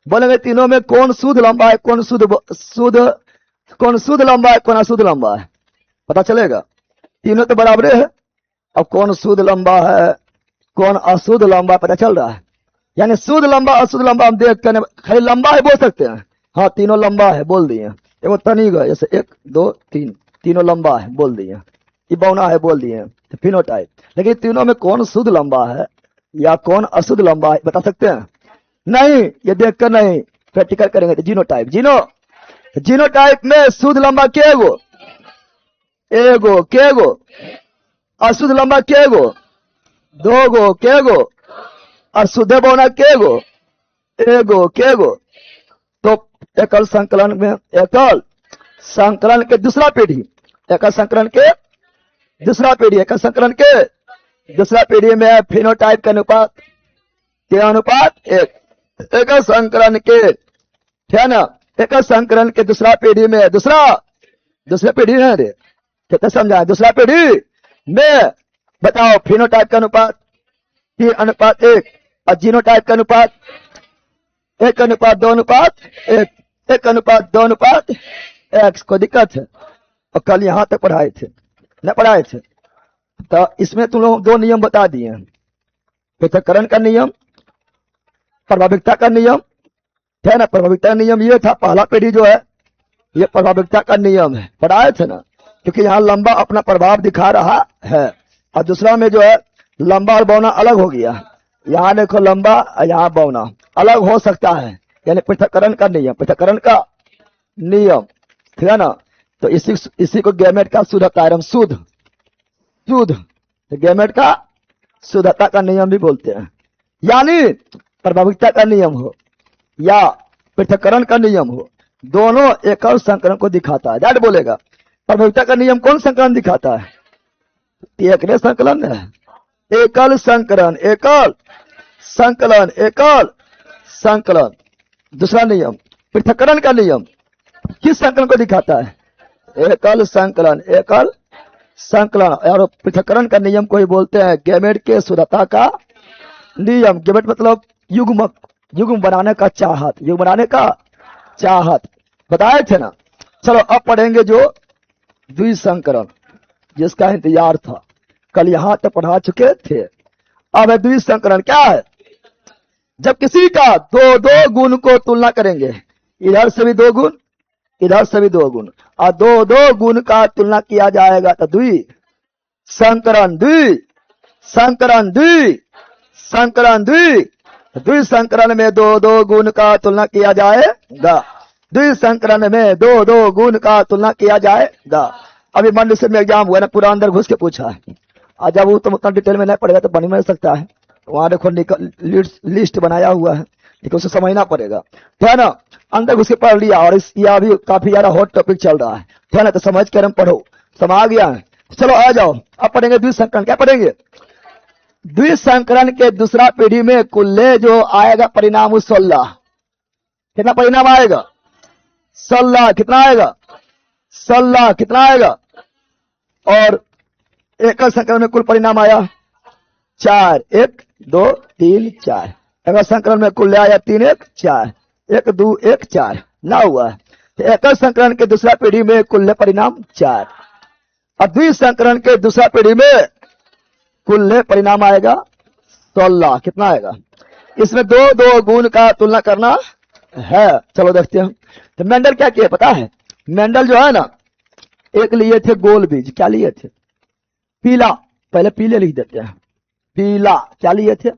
बोलेंगे तीनों में कौन शुद्ध लंबा है, कौन शुद्ध लंबा है, कौन अशुद्ध लंबा है? पता चलेगा। तीनों तो बराबर है। अब कौन शुद्ध लंबा है कौन अशुद्ध लंबा पता चल रहा है। यानी शुद्ध लंबा अशुद्ध लंबा हम देख कर खाली लंबा है बोल सकते हैं। हाँ तीनों लंबा है बोल दिए। एगो तनी गए जैसे 1 2 3, तीनों लंबा है बोल दिए। ये बौना है बोल दिए, तो फिनोटाइप। लेकिन तीनों में कौन शुद्ध लंबा है या कौन अशुद्ध लंबा है बता सकते हैं? नहीं, ये देख कर नहीं, प्रैक्टिकल करेंगे तो जीनोटाइप। जीनोटाइप में शुद्ध लंबा के गो? एगो। के गो? अशुद्ध लंबा के गो? 2 गो। के गो? और शुद्ध बौना के गो? एगो। के गो? तो एकल संकलन में, एकल संकलन के दूसरा पीढ़ी, एकल संकलन के दूसरा पीढ़ी, एकल संकलन के दूसरा पीढ़ी में फिनोटाइप का अनुपात 3 अनुपात 1। एकल संकलन के, है ना, एकल संकलन के दूसरा पीढ़ी में, दूसरा पीढ़ी है रे, कितना समझा? दूसरा पीढ़ी में बताओ फिनोटाइप का अनुपात 3 अनुपात 1 और जीनोटाइप का अनुपात 1:2:1, 1:2:1। कोई दिक्कत है? और कल यहां तक पढ़ाए थे, न पढ़ाए थे? तो इसमें तुम लोग 2 नियम बता दिए, पृथक्करण का नियम, प्रभाविकता का नियम, है ना। प्रभाविकता का नियम ये था, पहला पीढ़ी जो है ये प्रभाविकता का नियम है, पढ़ाए थे ना, क्योंकि यहाँ लंबा अपना प्रभाव दिखा रहा है। और दूसरा में जो है लंबा और बौना अलग हो गया, यहाँ देखो लंबा और यहाँ बौना अलग हो सकता है, यानी पृथक्करण का नियम, पृथक्करण का नियम, ठीक है ना। तो इसी को गैमेट का शुद्धता शुद्ध गैमेट का शुद्धता का नियम भी बोलते हैं। यानी प्रभाविकता का नियम हो या पृथक्करण का नियम हो, दोनों एकल संकरण को दिखाता है। दैट बोलेगा प्रभाविकता का नियम कौन संकलन दिखाता है? एकल संकलन है, एकल संकलन, एकल संकलन, एकल संकलन। दूसरा नियम पृथक्करण का नियम किस संकलन को दिखाता है? एकल संकलन, एकल संकलन। और पृथक्करण का नियम को ही बोलते हैं गैमेट के शुद्धता का नियम। गैमेट मतलब युग्मक, युग्म बनाने का चाहत, युग्म बनाने का चाहत, बताए थे ना। चलो अब पढ़ेंगे जो द्विसंकरण, जिसका इंतजार था, कल यहां तक पढ़ा चुके थे। अब है द्विसंकरण। क्या है? जब किसी का दो गुण को तुलना करेंगे, इधर से भी 2 गुण, इधर से भी 2 गुण, और 2 गुण का तुलना किया जाएगा तो द्विसंकरण, द्विसंकरण, द्विसंकरण, द्विसंकरण में 2 गुण का तुलना किया जाएगा, द्विसंकरण में 2 गुण का तुलना किया जाएगा। अभी मंडल में एग्जाम हुआ ना, पूरा अंदर घुस के पूछा है, और जब वो तुम उतना डिटेल में नहीं पड़ेगा तो बन नहीं सकता है। वहां देखो लिस्ट बनाया हुआ है, लेकिन उसे समझना पड़ेगा, है ना। अंदर घुस के पढ़ लिया, और यह अभी काफी ज्यादा हॉट टॉपिक चल रहा है ना, तो समझ कर हम पढ़ो, समझ गया है। चलो आ जाओ, अब पढ़ेंगे द्विसंकरण। क्या पढ़ेंगे? द्विसंकरण के दूसरा पीढ़ी में कुल्ले जो आएगा परिणाम 16। कितना परिणाम आएगा? 16। कितना आएगा? 16। कितना आएगा? और एकल संकरण में कुल परिणाम आया 4, 1 2 3 4। एकल संकरण में कुल आया 3 1 4, 1 2 1 4 ना हुआ। तो एकल संकरण के दूसरा पीढ़ी में कुल परिणाम 4, और द्विसंकरण के दूसरा पीढ़ी में कुल परिणाम आएगा 16। कितना आएगा? इसमें 2 गुण का तुलना करना है। चलो देखते हैं। तो मेंडल क्या किया पता है? मेंडल जो है ना, एक लिए थे गोल बीज। क्या लिए थे? पीला, पहले पीले लिख देते हैं, पीला। क्या लिए थे?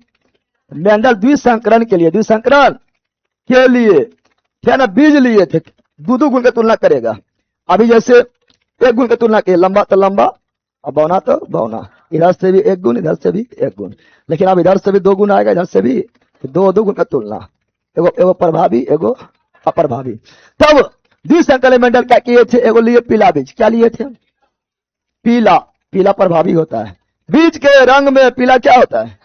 मेंडल द्विसंकरण के लिए, द्विसंकरण के लिए क्या ना बीज लिए थे, 2 गुण की तुलना करेगा। अभी जैसे 1 गुण की तुलना की, लंबा तो लंबा और बौना तो बौना, इधर से भी 1 गुण, इधर से भी 1 गुण। लेकिन अब इधर से भी 2 गुण आएगा, इधर से भी 2 गुण का तुलना, एगो प्रभावी, एगो अप्रभावी। तब द्विसंकरण मेंडल क्या किए थे? एगो लिए पीला बीज। क्या लिए थे? पीला। पीला प्रभावी होता है। बीज के रंग में पीला क्या होता है?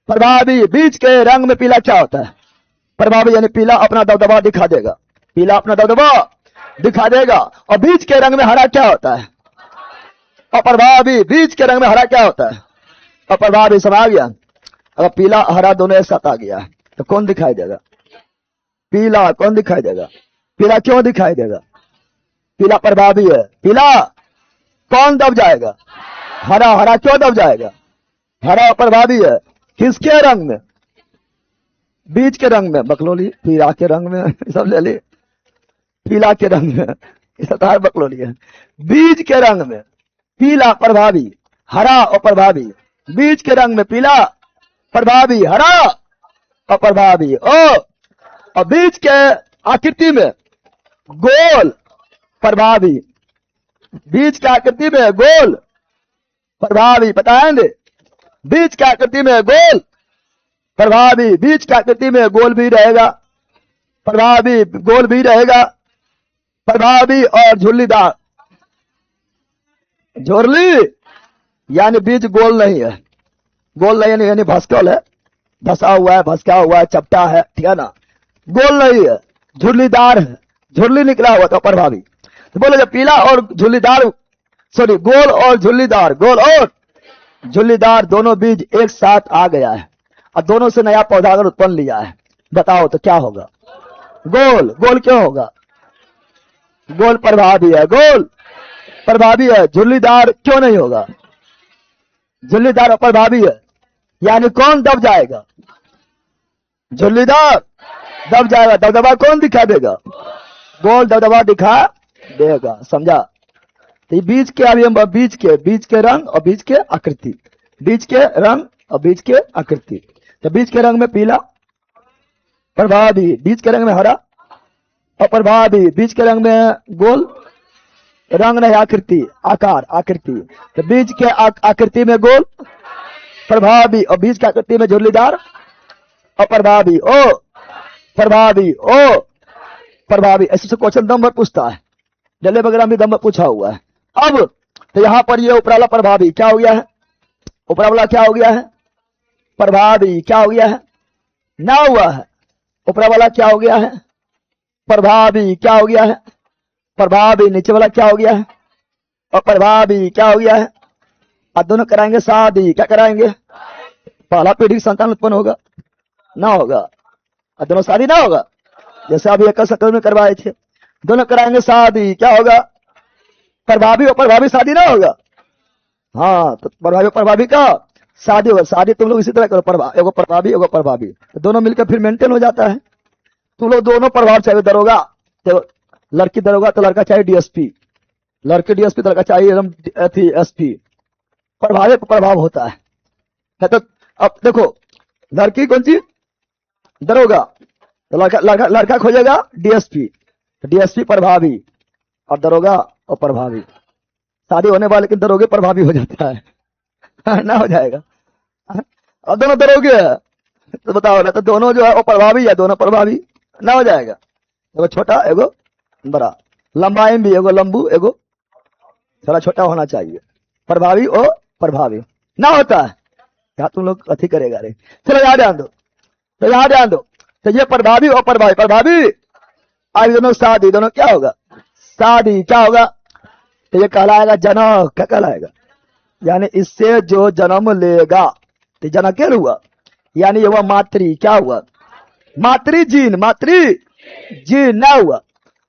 प्रभावी। बीज के रंग में पीला क्या होता है? प्रभावी। यानी पीला अपना दबदबा दिखा देगा, पीला अपना दबदबा दिखा देगा। और बीज के रंग में हरा क्या होता है? अप्रभावी। बीज के रंग में हरा क्या होता है? अप्रभावी। समझ गया? अगर पीला हरा दोनों एक साथ आ गया तो कौन दिखाई देगा? पीला। कौन दिखाई देगा? पीला। क्यों दिखाई देगा? पीला प्रभावी है। पीला कौन दब जाएगा? हरा। हरा क्यों दब जाएगा? हरा प्रभावी है। किसके रंग में? बीज के रंग में। बकलोली पीला के रंग में सब ले ली, पीला के रंग में सतार बकलोली है। बीज के रंग में पीला प्रभावी, हरा अप्रभावी। बीज के रंग में पीला प्रभावी, हरा अप्रभावी। और बीज के आकृति में गोल प्रभावी, बीज की आकृति में गोल प्रभावी। बताएंगे? बीज की आकृति में गोल प्रभावी, बीज की आकृति में गोल भी रहेगा, प्रभावी गोल भी रहेगा, प्रभावी और झुर्रीदार। झुर्री यानी बीज गोल नहीं है, गोल नहीं यानी भस्कल है, धसा हुआ है, भसका हुआ है, चपटा है, ठीक है ना। गोल नहीं है, झुर्रीदार है, झुर्री निकला हुआ था प्रभावी। तो बोले जब पीला और झुर्रीदार, सॉरी गोल और झुर्रीदार, गोल और झुर्रीदार दोनों बीज एक साथ आ गया है और दोनों से नया पौधा अगर उत्पन्न लिया है बताओ तो क्या होगा? गोल। गोल क्यों होगा? गोल प्रभावी है, गोल प्रभावी है। झुर्रीदार क्यों नहीं होगा? झुर्रीदार प्रभावी है, यानी कौन दब जाएगा? झुर्रीदार दब जाएगा। दबदबा कौन दिखा देगा? गोल दबदबा दिखा देगा। समझा? तो ये बीज के, अभी हम बीज के रंग और बीज के आकृति, बीज के रंग और बीज के आकृति। तो बीज के रंग में पीला प्रभावी, बीज के रंग में हरा और प्रभावी, बीज के रंग में गोल, रंग नहीं आकृति, आकार, आकृति। तो बीज के आकृति में गोल प्रभावी और बीज की आकृति में झुर्रीदार और प्रभावी। ओ प्रभावी, ओ प्रभावी। ऐसे से क्वेश्चन दम भर पूछता है, जले वगैरह में दम भर पूछा हुआ है। अब तो यहां पर ये ऊपराला प्रभावी क्या हो गया है? ऊपराला क्या हो गया है? प्रभावी क्या हो गया है? ना हुआ है। ऊपरा वाला क्या हो गया है? प्रभावी क्या हो गया है? प्रभावी। नीचे वाला क्या हो गया है? और प्रभावी क्या हो गया है? अब दोनों कराएंगे शादी, क्या कराएंगे? पहला पीढ़ी की संतान उत्पन्न होगा? ना होगा। और दोनों शादी ना होगा, जैसे अभी 21 अक्टूबर में करवाए थे। दोनों कराएंगे शादी, क्या होगा? प्रभावी और प्रभावी शादी ना होगा। हाँ, तो प्रभावी और प्रभावी का शादी होगा। शादी तुम लोग इसी तरह करो, एगो प्रभावी एगो प्रभावी, तो दोनों मिलकर फिर मेंटेन हो जाता है। तुम लोग दोनों प्रभाव चाहिए। दरोगा तो लड़की दरोगा तो लड़का चाहिए डीएसपी, लड़की डीएसपी तो लड़का चाहिए एसपी। प्रभावी प्रभाव होता है। तो अब देखो, लड़की कौन सी? दरोगा, तो लड़का खोजेगा डीएसपी, डीएसपी प्रभावी और दरोगा और प्रभावी। शादी होने वाले लेकिन दरोगे प्रभावी हो जाता है ना हो जाएगा? और दोनों दरोगे है तो बताओ ना, तो दोनों जो है वो प्रभावी है, दोनों प्रभावी ना हो जाएगा? एगो छोटा एगो बड़ा, लंबाई में भी एगो लंबू एगो थोड़ा छोटा होना चाहिए। प्रभावी और प्रभावी ना होता है, क्या तुम लोग अथी करेगा रे? चलो यहाँ ध्यान दो, तो यहाँ ध्यान दो। तो ये प्रभावी और प्रभावी, प्रभावी आज दोनों शादी, दोनों क्या होगा? शादी क्या होगा? तो ये कहलाएगा जनक। क्या कहलाएगा? यानी इससे जो जन्म लेगा तो जनक हुआ, यानी ये हुआ मातृ। क्या हुआ? मातृ जीन, मातृ जीन ना हुआ।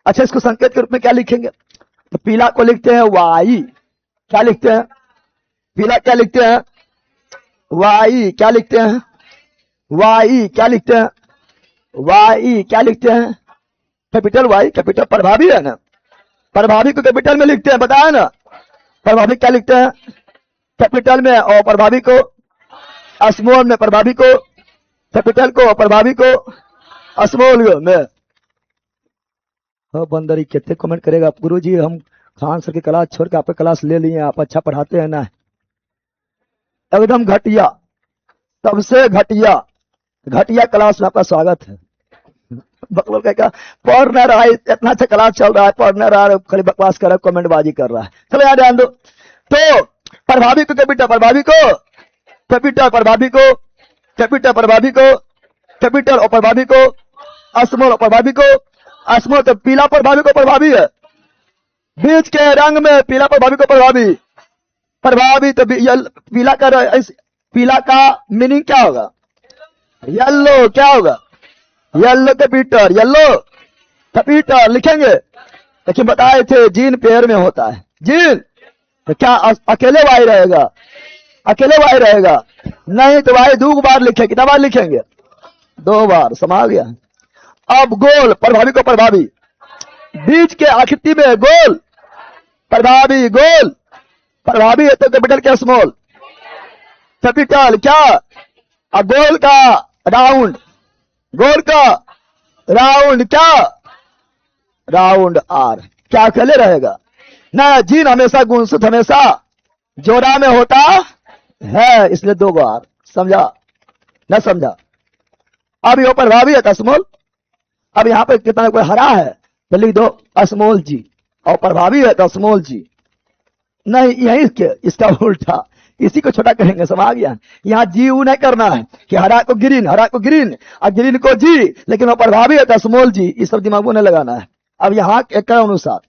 अच्छा, इसको संकेत के रूप में क्या लिखेंगे? तो पीला को लिखते हैं वाई। क्या लिखते हैं? पीला क्या लिखते हैं? वाई। क्या लिखते हैं? वाई। क्या लिखते हैं? वाई। क्या लिखते हैं? Capital Y. कैपिटल प्रभावी है ना, प्रभावी को कैपिटल में लिखते हैं, बताया ना। प्रभावी क्या लिखते हैं? कैपिटल में, और प्रभावी को स्मॉल में, प्रभावी को कैपिटल को, प्रभावी को स्मॉल में। बंदरी कितने कमेंट करेगा? गुरुजी हम खान सर की क्लास छोड़ के आपकी क्लास ले लिए, आप अच्छा पढ़ाते हैं ना। एकदम घटिया, सबसे घटिया, घटिया क्लास में आपका स्वागत है। बकलोल क्या पढ़ ना रहा है, इतना अच्छा क्लास चल रहा है, पढ़ ना रहा है, खाली बकवास कर रहा है, कमेंट बाजी कर रहा है। चलो यार ध्यान दो। तो प्रभावी को कैपिटल, प्रभावी को कैपिटल, प्रभावी को कैपिटल, प्रभावी को कैपिटल और प्रभावी को स्मॉल और प्रभावी को स्मॉल। तो पीला प्रभावी को प्रभावी है, बीच के रंग में पीला प्रभावी को प्रभावी। प्रभावी तो पीला का मीनिंग क्या होगा? येलो। क्या होगा? येलो कैपिटल, येलो कैपिटल लिखेंगे। लेकिन बताए थे जीन पेयर में होता है। जीन तो क्या अकेले वाई रहेगा? अकेले वाई रहेगा नहीं, तो वाई 2 बार लिखेंगे। कितना बार लिखेंगे? 2 बार। समा गया। अब गोल, प्रभावी को प्रभावी, बीच के आकृति में गोल प्रभावी, गोल प्रभावी है तो कैपिटल क्या स्मॉल? कैपिटल क्या? और गोल का राउंड, गोल का राउंड क्या? Round R. क्या अकेले रहेगा ना? जीन हमेशा गुणसूत्र हमेशा जोड़ा में होता है, इसलिए 2 बार। समझा ना? समझा? अब ये प्रभावी है स्मॉल। अब यहां पे कितना कोई हरा है तो लिख दो स्मॉल जी, और प्रभावी है तो स्मॉल जी। नहीं, यही इसका उल्टा, इसी को छोटा करेंगे। समझ गया? यहाँ जी ऊ नहीं करना है कि हरा को ग्रीन, हरा को ग्रीन और ग्रीन को जी, लेकिन वो प्रभावी है तो स्मॉल जी। इस सब दिमाग में नहीं लगाना है। अब यहाँ एक अनुसार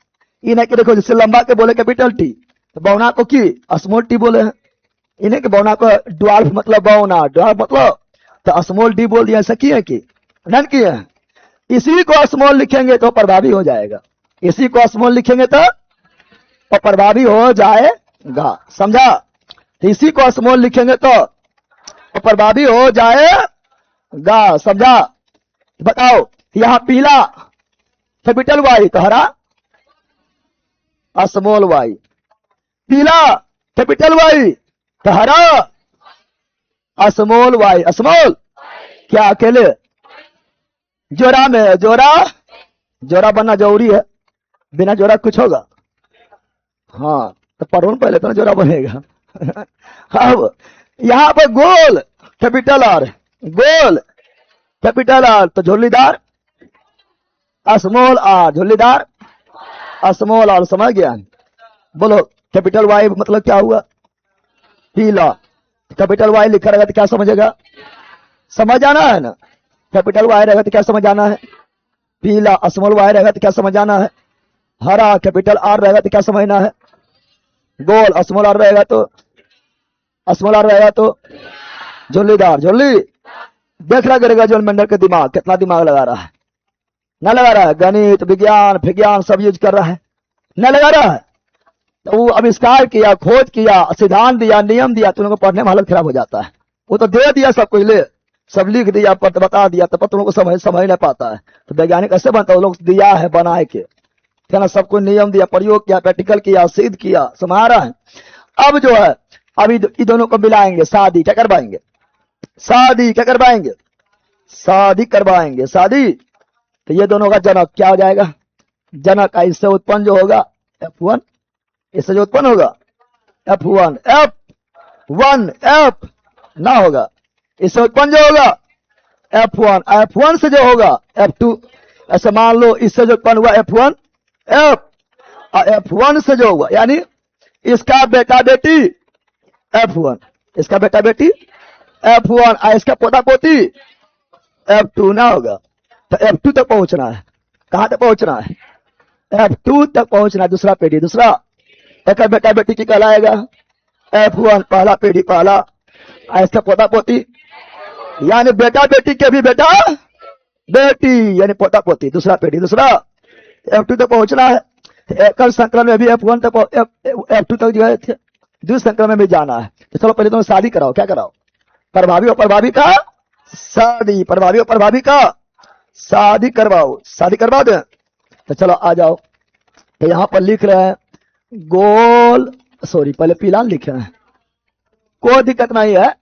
इन्हें के देखो, जिससे लंबा के बोले कैपिटल टी, तो बौना को की स्मॉल टी बोले हैं। इन्हें के बौना को ड्वार्फ मतलब बौना, ड्वार्फ मतलब तो स्मॉल डी बोल दिया। ऐसा की है कि नन किए हैं। इसी को स्मॉल लिखेंगे तो प्रभावी हो जाएगा, इसी को स्मॉल लिखेंगे तो प्रभावी हो जाएगा, समझा। तो इसी को स्मॉल लिखेंगे तो प्रभावी हो जाएगा, समझा। बताओ यहां पीला कैपिटल वाई तो हरा स्मॉल वाई, पीला कैपिटल वाई तो हरा स्मॉल वाई, स्मॉल क्या अकेले जोरा में, जोरा बनना जरूरी है, बिना जोरा कुछ होगा। हाँ तो पढ़ो पहले तो जोरा बनेगा। अब यहां पर गोल कैपिटल आर, गोल कैपिटल आर तो झुर्रीदार स्मॉल आर, झुर्रीदार स्मॉल आर, समझ गया। बोलो कैपिटल वाई मतलब क्या हुआ, पीला। कैपिटल वाई लिखा रहेगा तो क्या समझेगा, समझ आना है ना। कैपिटल वाई रहेगा तो क्या समझ आना है, पीला। स्मॉल वाई रहेगा तो क्या समझ आना है, हरा। कैपिटल आर रहेगा तो क्या समझना है, गोल। स्मॉल आर रहेगा तो, स्मॉल आर रहेगा तो झुर्रीदार, झुर्री। देख रहा करेगा जो मेंडल के दिमाग कितना दिमाग लगा रहा है, ना लगा रहा है। गणित विज्ञान विज्ञान सब यूज कर रहा है, ना लगा रहा है। तो वो आविष्कार किया, खोज किया, सिद्धांत दिया, नियम दिया, तो उनको पढ़ने में हालत खराब हो जाता है। वो तो दे दिया सब कुछ, ले सब लिख दिया, पर बता दिया, तो तुम लोग को समझ नहीं पाता है। तो वैज्ञानिक ऐसे बनता है, वो लोग दिया है बनाए के, क्या ना, सब कुछ नियम दिया, प्रयोग किया, प्रैक्टिकल किया, सिद्ध किया, समझ रहा है। अब जो है अभी इन दोनों को मिलाएंगे, शादी क्या करवाएंगे, शादी क्या करवाएंगे, शादी करवाएंगे, शादी। तो ये दोनों का जनक क्या हो जाएगा, जनक का इससे उत्पन्न जो होगा F1, इससे जो उत्पन्न होगा F1, F1 F ना होगा, इससे उत्पन्न जो होगा F1, F1 से जो होगा F2। ऐसे मान लो इससे जो उत्पन्न हुआ F1 F, F1 से जो होगा यानी इसका बेटा बेटी F1, इसका बेटा बेटी F1, इसका पोता पोती F2 ना होगा। तो F2 तक पहुंचना है, कहां तक पहुंचना है, F2 तक पहुंचना है। दूसरा पीढ़ी दूसरा, एक बेटा बेटी की कहलाएगा F1, पहला पीढ़ी पहला, इसका पोता पोती यानी बेटा बेटी के भी बेटा बेटी यानी पोता पोती, दूसरा पीढ़ी दूसरा। F2 तक पहुंचना है। एकल संक्रमण में भी F1 तक F2 तक जो है दूसरे संक्रमण में भी जाना है। तो चलो पहले तुम शादी कराओ, क्या कराओ, प्रभावी और प्रभावी का शादी, प्रभावी और प्रभावी का शादी करवाओ, शादी करवा दे। तो चलो आ जाओ। तो यहां पर लिख रहे हैं गोल, सॉरी पहले पीला लिखे हैं, कोई दिक्कत नहीं है,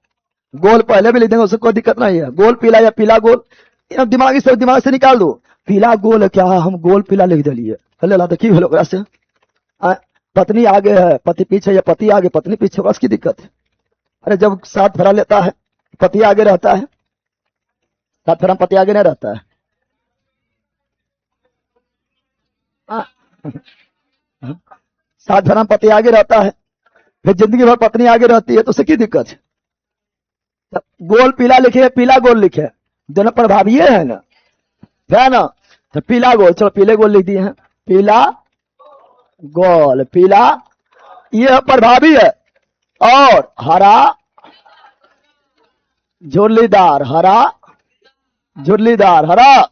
गोल पहले भी लिख देंगे, उससे कोई दिक्कत नहीं है। गोल पीला या पीला गोल, दिमाग से निकाल दो। पीला गोल क्या, हम गोल पीला लिख दिए, ला तो की भेलो से। पत्नी आगे है पति पीछे, या पति आगे पत्नी पीछे, बस की दिक्कत है। अरे जब साथ फेरा लेता है पति आगे रहता है, साथ फेरा पति आगे नहीं रहता है। साथ फेरा पति आगे रहता है, फिर जिंदगी भर पत्नी आगे रहती है, तो उससे की दिक्कत है। गोल पीला लिखे, पीला गोल लिखे, दोनों प्रभावी है ना, है ना। तो पीला गोल, चलो पीले गोल लिख दिए हैं, पीला गोल, पीला ये प्रभावी है। और हरा झुर्रीदार, हरा झुर्रीदार, हरा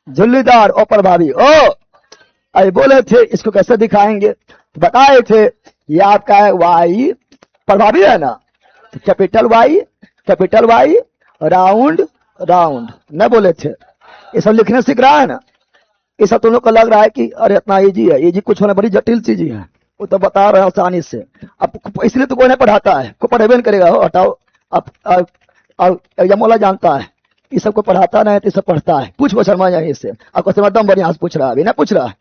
झुर्रीदार और प्रभावी। ओ अरे बोले थे इसको कैसे दिखाएंगे, तो बताए थे ये आपका है वाई, प्रभावी है ना। तो कैपिटल वाई राउंड राउंड न बोले थे, ये सब लिखने सीख रहा है ना। ये सब तुम लोग को लग रहा है कि अरे इतना इजी है, इजी कुछ होना बड़ी जटिल चीज है, वो तो बता रहे हैं आसानी से। अब इसलिए तो कोई नहीं पढ़ाता है, कोई पढ़ेबे नहीं करेगा, हो हटाओ। अब एग्जाम वाला जानता है ये सब को पढ़ाता नहीं, तो सब पढ़ता है, पूछ शर्मा यहीं से। अब क्वेश्चन एकदम बढ़िया से पूछ रहा है, अभी ना पूछ रहा है,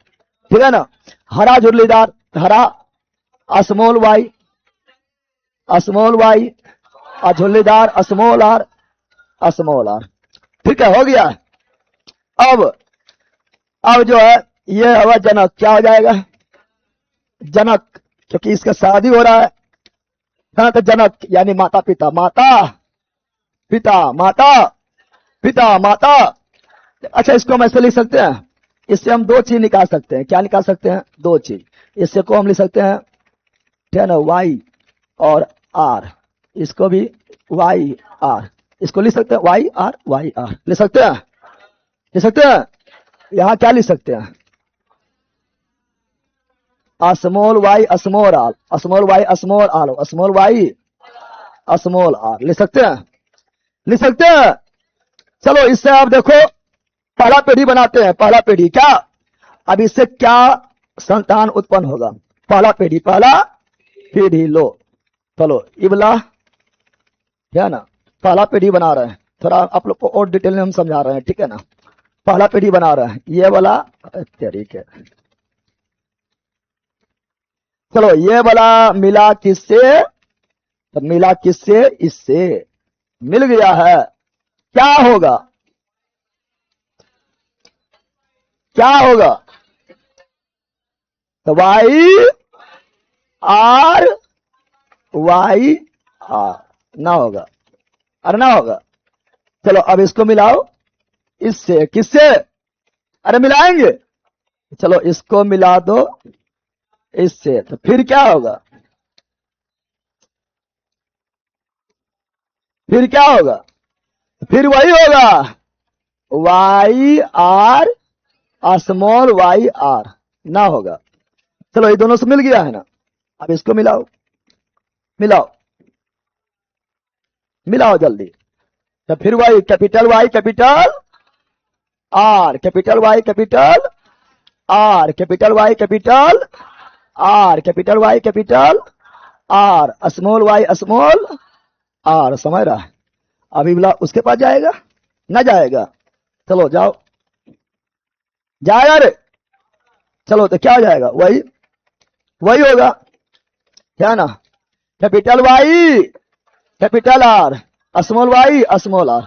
ठीक है ना। हरा झुर्रीदार, हरा स्मॉल वाई, स्मॉल वाई और झुर्रीदार स्मॉल आर, स्मॉल आर, ठीक है, हो गया। अब जो है ये हवा जनक क्या हो जाएगा, जनक, क्योंकि इसका शादी हो रहा है तो जनक यानी माता पिता, माता पिता, माता पिता, माता। अच्छा इसको हम ऐसे लिख सकते हैं, इससे हम दो चीज निकाल सकते हैं, क्या निकाल सकते हैं, दो चीज। इससे को हम लिख सकते हैं, ठीक है ना, वाई और आर, इसको भी वाई आर, इसको लिख सकते हैं वाई आर लिख सकते हैं, लिख सकते हैं? यहां क्या लिख सकते हैं? Small Y small R, small Y small R, small Y small R. लिख सकते हैं? लिख सकते हैं? चलो इससे आप देखो पहला पीढ़ी बनाते हैं। पहला पीढ़ी क्या, अब इससे क्या संतान उत्पन्न होगा? पहला पीढ़ी, पहला पीढ़ी लो। चलो इबला है ना, पहला पीढ़ी बना रहे हैं। थोड़ा आप लोग को और डिटेल में हम समझा रहे हैं, ठीक है ना। पहला पीढ़ी बना रहे हैं, ये वाला तरीके। चलो ये वाला मिला किससे? तो मिला किससे? इससे मिल गया है। क्या होगा? क्या होगा? तो वाई आर ना होगा, अरे ना होगा। चलो अब इसको मिलाओ इससे, किससे? अरे मिलाएंगे। चलो इसको मिला दो इससे, तो फिर क्या होगा? फिर क्या होगा? फिर वही होगा, Y R small Y R ना होगा। चलो ये दोनों से मिल गया है ना, अब इसको मिलाओ, मिलाओ मिलाओ जल्दी। तो फिर Y capital R, capital Y capital R, capital Y capital R, capital Y capital R, small Y small R. समझ रहा है? अभी बोला उसके पास जाएगा ना जाएगा? चलो जाओ, जाएगा रे। चलो तो क्या हो जाएगा? वही वही होगा, क्या ना, capital Y capital R, small Y small R.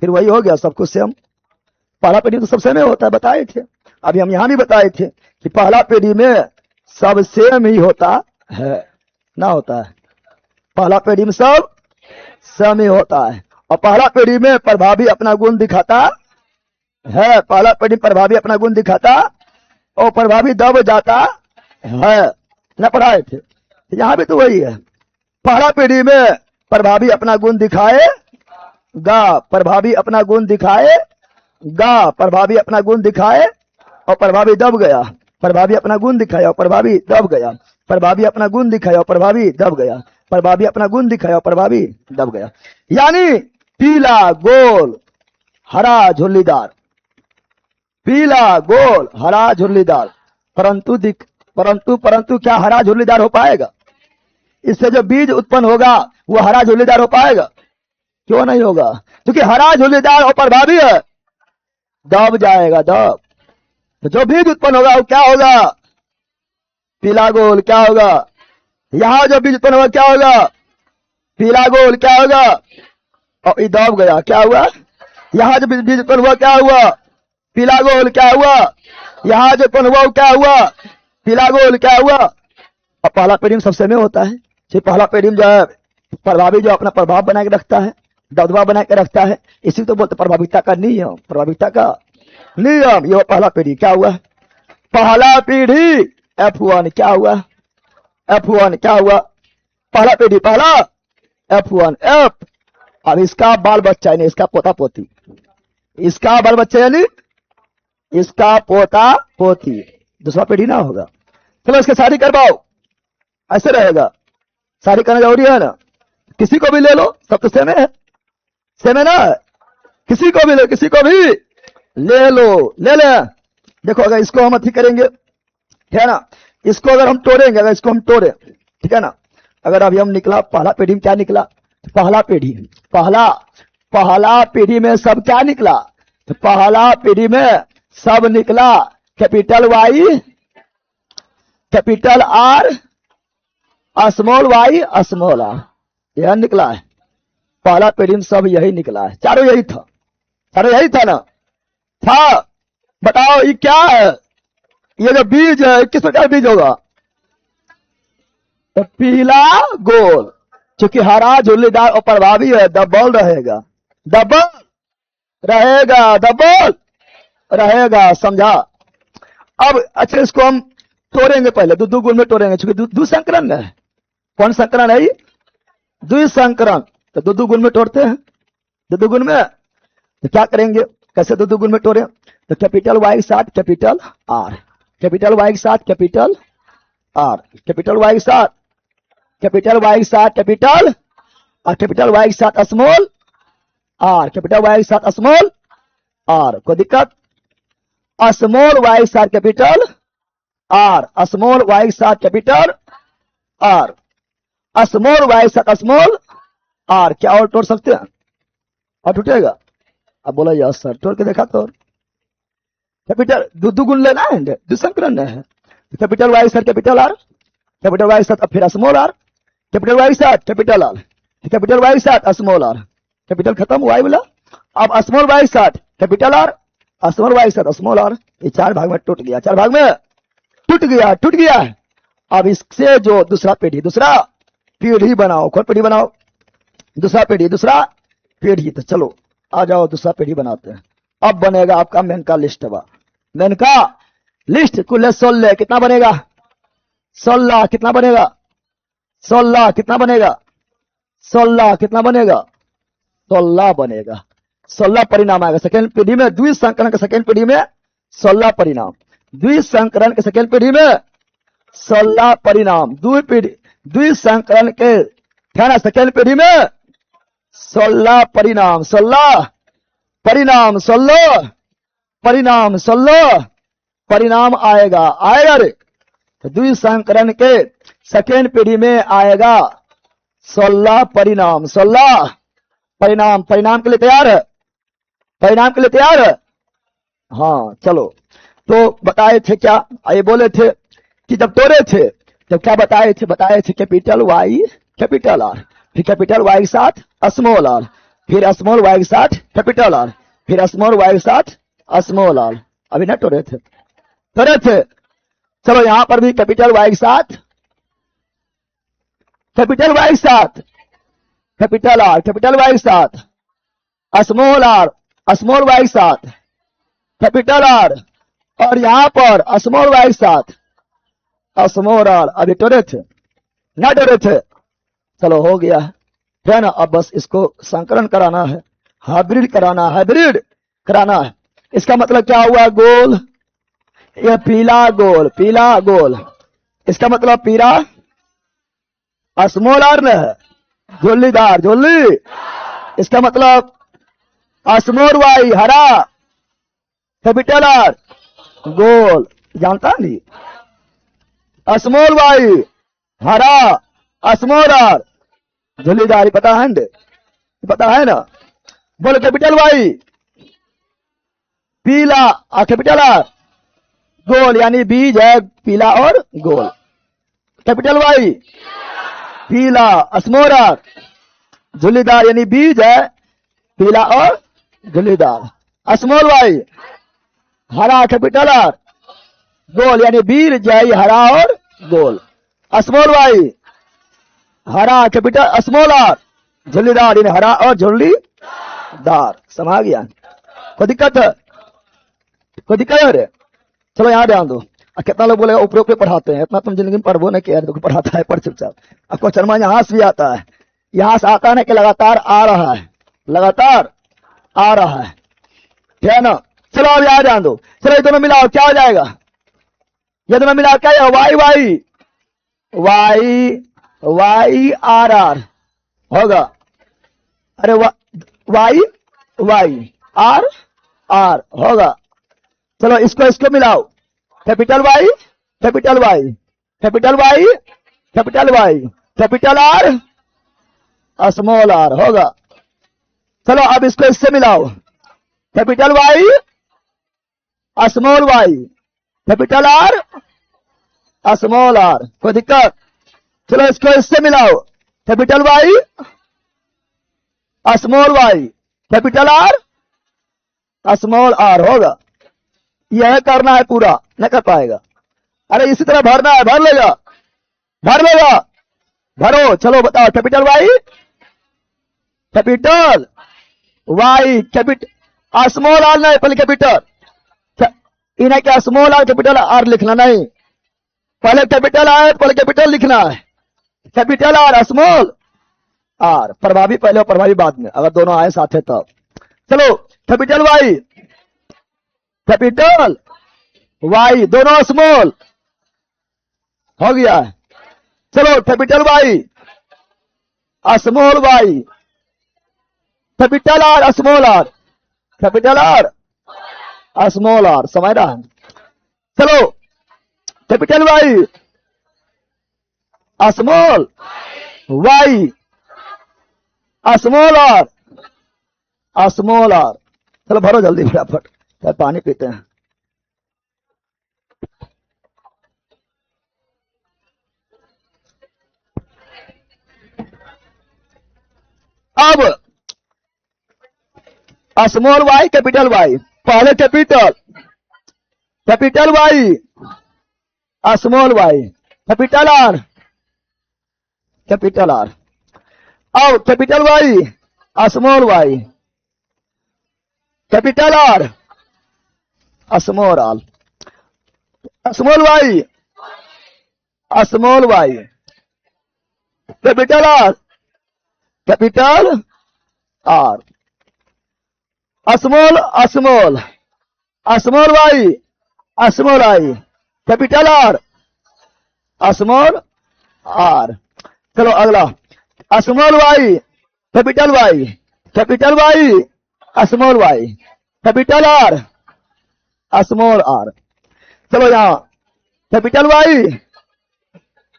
फिर वही हो गया, सब कुछ सेम। पहला पीढ़ी तो सब सेम होता है, बताए थे। अभी हम यहां भी बताए थे कि पहला पीढ़ी में सब सेम ही होता है, ना होता है। पहला पीढ़ी में सब सेम ही होता है, और पहला पीढ़ी में प्रभावी अपना गुण दिखाता है। पहला पीढ़ी प्रभावी अपना गुण दिखाता और प्रभावी दब जाता है, न पढ़ाए थे। यहां भी तो वही है, पहला पीढ़ी में प्रभावी अपना गुण दिखाएगा, प्रभावी अपना गुण दिखाएगा, प्रभावी अपना गुण दिखाए और प्रभावी दब गया, प्रभावी अपना गुण दिखाया और प्रभावी दब गया, प्रभावी अपना गुण दिखाया और प्रभावी दब गया, प्रभावी अपना गुण दिखाया और प्रभावी दब गया। यानी पीला गोल हरा झुर्रीदार, पीला गोल हरा झुर्रीदार। परंतु क्या हरा झुर्रीदार हो पाएगा? इससे जो बीज उत्पन्न होगा वो हरा झुर्रीदार हो पाएगा? क्यों नहीं होगा? क्योंकि हरा झुर्रीदार और प्रभावी है, दब जाएगा, दब। तो जो बीज उत्पन्न होगा वो क्या होगा? पीला गोल। क्या होगा? यहां जो बीज उत्पन्न होगा क्या होगा? पीला गोल। क्या होगा? और ये दब गया, क्या हुआ? यहां जो बीज उत्पन्न हुआ क्या हुआ? पीला गोल। क्या हुआ? यहां जो उत्पन्न हुआ क्या हुआ? पीला गोल। क्या हुआ? और पहला पीढ़ी में सबसे में होता है। पहला पीढ़ी में जो है प्रभावी जो अपना प्रभाव बना के रखता है, दबदबा बना के रखता है, इसी तो बोलते प्रभाविता का नियम, प्रभाविता का नियम। ये पहला पीढ़ी। क्या हुआ? पहला पीढ़ी F1। क्या हुआ? F1। क्या हुआ? पहला पीढ़ी, पहला F1 F। अब इसका बाल बच्चा यानी इसका पोता पोती, इसका बाल बच्चा यानी इसका पोता पोती, दूसरा पीढ़ी ना होगा। चलो इसके शादी करवाओ, ऐसे रहेगा। शादी करना जरूरी है ना? किसी को भी ले लो, सब तो सेम है, सेम है ना? किसी को भी ले, किसी को भी ले लो, ले ले। देखो अगर इसको हम अथी करेंगे, है ना, इसको अगर हम तोड़ेंगे, अगर इसको हम तोड़े, ठीक है ना, अगर अभी हम निकला पहला पीढ़ी में क्या निकला? पहला पीढ़ी, पहला पीढ़ी में सब क्या निकला? तो पहला पीढ़ी में सब निकला capital Y capital R small Y small R, यह निकला है। पहला पीढ़ी में सब यही निकला है, चारों यही था, चारों यही था ना? था। बताओ ये क्या है? ये जो बीज है किस प्रकार बीज होगा? तो पीला गोल, चूंकि हरा झुर्रीदार और प्रभावी है, डबल रहेगा, डबल रहेगा, डबल रहेगा। समझा? अब अच्छा इसको हम तोड़ेंगे, पहले दो गुण में तोड़ेंगे, चूंकि द्विसंकरण है। कौन संकरण है? द्विसंकरण। तो दो गुण में तोड़ते हैं, दो गुण में। तो क्या करेंगे? कैसे दो गुण में तोड़े? तो कैपिटल वाई के साथ कैपिटल आर, कैपिटल वाई के साथ कैपिटल आर, कैपिटल वाई के साथ कैपिटल वाई के साथ कैपिटल और कैपिटल वाई के साथ स्मॉल आर, कैपिटल वाई के साथ स्मॉल आर। कोई दिक्कत? स्मॉल वाई के साथ कैपिटल आर, स्मॉल वाई के साथ कैपिटल आर, स्मॉल वाई के साथ स्मॉल आर। क्या और तोड़ सकते हैं? और टूटेगा? अब बोला यस सर, तोड़ के देखा तो कैपिटल दो गुण लेना है, दुसंकरण है। कैपिटल वाई के साथ कैपिटल आर, कैपिटल वाई के साथ फिर स्मॉल आर, कैपिटल वाई के साथ कैपिटल आर, कैपिटल वाई के साथ स्मॉल आर, कैपिटल खत्म वाई बोला। अब स्मॉल वाई के साथ कैपिटल आर, स्मॉल वाई के साथ स्मॉल आर। ये चार भाग में टूट गया, चार भाग में टूट गया, टूट गया। अब इससे जो दूसरा पीढ़ी बनाओ, कौन पीढ़ी बनाओ? दूसरा पीढ़ी। तो चलो आ जाओ दूसरा पीढ़ी बनाते हैं। अब बनेगा आपका मेन का लिस्ट। मेन का लिस्ट कुल 16, कितना बनेगा? 16 कितना बनेगा? 16 कितना बनेगा? 16 कितना बनेगा? 16 बनेगा। 16 परिणाम आएगा सेकेंड पीढ़ी में। द्विसंकरण के सेकेंड पीढ़ी में 16 परिणाम, द्विसंकरण के सेकेंड पीढ़ी में 16 परिणाम, द्विसंकरण के सेकेंड पीढ़ी में 16 परिणाम, 16 परिणाम, 16 परिणाम, 16 परिणाम आएगा रे। द्विसंकरण के सेकेंड पीढ़ी में आएगा 16 परिणाम, 16 परिणाम। परिणाम के लिए तैयार है? परिणाम के लिए तैयार है? हाँ चलो। तो बताए थे क्या? ये बोले थे कि जब तोड़े थे तो क्या बताए थे? बताए थे कैपिटल वाई कैपिटल आर, फिर कैपिटल वाई के साथ स्मॉल आर, फिर स्मॉल वाई के साथ कैपिटल आर, फिर स्मॉल वाई के साथ स्मॉल आर। अभी ना तोड़े थे? तोड़े थे। चलो यहां पर भी कैपिटल वाई के साथ कैपिटल वाई के साथ कैपिटल आर, कैपिटल वाई के साथ स्मॉल आर, स्मॉल वाई के साथ कैपिटल आर, और यहां पर स्मॉल वाई के साथ स्मॉल आर। अभी तोड़े थे? ना तोड़े थे? चलो हो गया है ना। अब बस इसको संकरण कराना है, हाइब्रिड कराना, हाइब्रिड कराना है। इसका मतलब क्या हुआ? गोल, ये पीला गोल, पीला गोल। इसका मतलब पीला स्मॉल आर न है, झोलीदार, झोली। इसका मतलब स्मॉल वाई हरा, कैपिटल आर गोल। जानता नहीं? स्मॉल वाई हरा, स्मॉल आर झोलीदार। पता है न? पता है ना? बोलो कैपिटल वाई पीला और कैपिटल आर गोल, यानी बीज है पीला और गोल। कैपिटल वाई पीला, स्मॉल आर झुलीदार, यानी बीज है पीला और झुलीदार। स्मॉल वाई हरा, कैपिटल आर गोल, यानी बीज है हरा और गोल। स्मॉल वाई हरा, कैपिटल स्मॉल आर झुलीदार, यानी हरा और झुलीदार। समझ गया? कोई दिक्कत है? कोई दिक्कत है रे? चलो यहाँ ध्यान दो। कितना लोग बोलेगा ऊपर ऊपर पढ़ाते हैं, इतना तुम जिंदगी में पढ़वो नहीं किया, देखो पढ़ाता है पढ़ चुपचाप। आपको शर्मा यहाँ से भी आता है, यहाँ से आता है कि लगातार आ रहा है, लगातार आ रहा है, ठीक है ना। चलो अब यहाँ ध्यान दो। चलो ये दोनों मिलाओ, क्या हो जाएगा? ये दोनों मिलाओ क्या है? Y Y Y Y R R होगा। अरे वाई वाई आर आर होगा। चलो इसको मिलाओ, capital Y capital Y capital Y capital Y capital R small R होगा। चलो अब इसको इससे मिलाओ, capital Y small Y capital R small R. कोई दिक्कत? चलो इसको इससे मिलाओ, capital Y small Y capital R small R होगा। यह करना है पूरा, न कर पाएगा। अरे इसी तरह भरना है, भर लेगा, भर लेगा, भरो। चलो बताओ, capital Y capital Y capital small R नहीं, पहले कैपिटल, इन्हें क्या स्मॉल आर कैपिटल आर लिखना नहीं, पहले कैपिटल आर पहले कैपिटल लिखना है, कैपिटल आर स्मॉल आर। प्रभावी पहले और प्रभावी बाद में, अगर दोनों आए साथ है तब। चलो कैपिटल वाई कैपिटल वाई, दोनों स्मॉल हो गया। चलो capital Y, small Y, capital R, small R, capital R, small R, समझ रहा है। चलो capital Y, small Y, small R, small R. चलो भरो जल्दी फटाफट, पानी पीते हैं। अब स्मॉल वाई कैपिटल वाई, पहले capital, capital Y, small Y, capital R, capital R. अब capital Y, small Y, capital R, small R, small Y, small Y, capital R, capital R, small small, small Y, small I, capital R, small R. चलो अगला, small Y, capital Y, capital Y, small Y, capital R, small R. चलो यहां capital Y,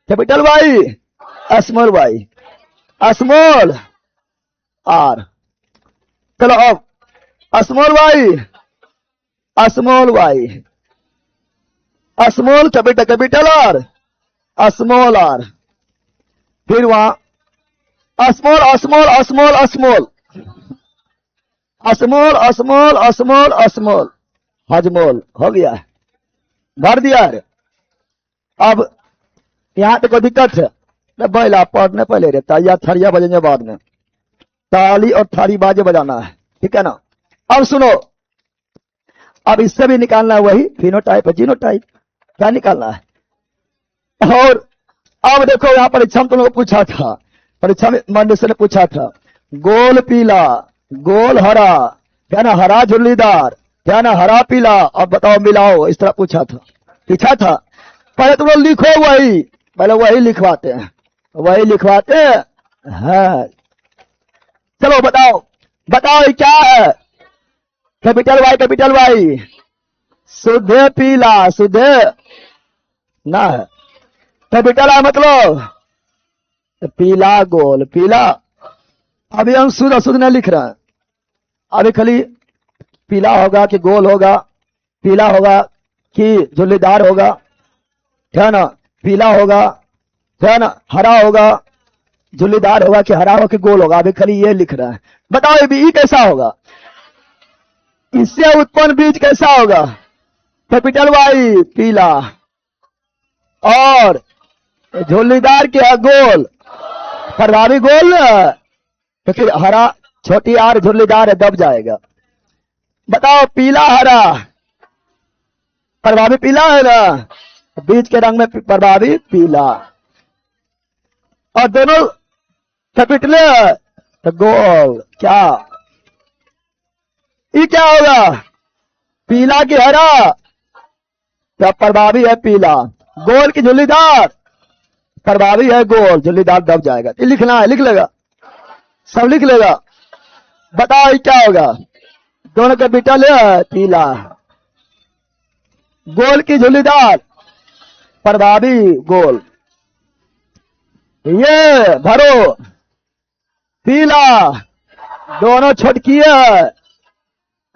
capital Y, small Y, small R. चलो अब small Y, small Y, small capital, capital R, small R. फिर वहां small small small small, small small small small, हजमोल हो गया, भर दिया है। अब यहां तो कोई दिक्कत है न, बैला पढ़ने पहले रहता या थरिया बजेंगे बाद में, ताली और थाली बाजे बजाना है, ठीक है ना। अब सुनो, अब इससे भी निकालना है वही फिनोटाइप जीनोटाइप, क्या निकालना है। और अब देखो यहां परीक्षा में तुम लोग पूछा था, परीक्षा में मंडल ने पूछा था, गोल पीला, गोल हरा, क्या ना, हरा झुर्रीदार, क्या ना, हरा पीला, अब बताओ मिलाओ, इस तरह पूछा था, पूछा था। पहले तुम लोग लिखो वही, पहले वही लिखवाते हैं, वही लिखवाते हैं। चलो बताओ, बताओ ये क्या है। कैपिटल वाई, कैपिटल वाई, शुद्ध पीला, शुद्ध ना है, कैपिटल है मतलब पीला गोल, पीला। अभी हम शुद्ध अशुद्ध नहीं लिख रहे हैं, अभी खाली पीला होगा कि गोल होगा, पीला होगा कि झुल्लीदार होगा, है ना, पीला होगा, है ना, हरा होगा, झुल्लीदार होगा कि हरा होगा कि गोल होगा, अभी खाली ये लिख रहा है। बताओ ये भी कैसा होगा, इससे उत्पन्न बीज कैसा होगा। कैपिटल वाई पीला और झुल्लीदार क्या गोल, प्रभावी गोल, तो फिर हरा छोटी आर झुल्लीदार है, दब जाएगा। बताओ पीला हरा, प्रभावी पीला है ना, बीज के रंग में प्रभावी पीला, और दोनों कैपिटल तो गोल, क्या ये क्या होगा, पीला की हरा तो प्रभावी है पीला, गोल की झुल्लीदार प्रभावी है गोल, झुल्लीदार दब जाएगा। ये लिखना है, लिख लेगा, सब लिख लेगा। बताओ ये क्या होगा, दोनों कैपिटल है पीला, गोल की झुल्लीदार प्रभावी गोल, ये भरो पीला, दोनों छोटकी है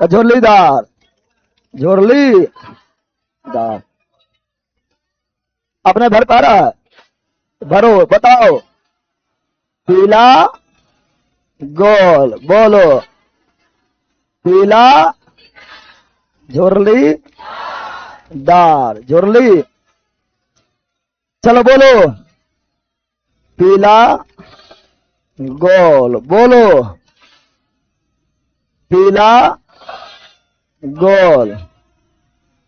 झुर्रीदार, झुर्रीदार। अपने भर पा रहा है, भरो, बताओ पीला गोल, बोलो पीला झुर्रीदार, झुर्ली, चलो बोलो पीला गोल, बोलो पीला गोल,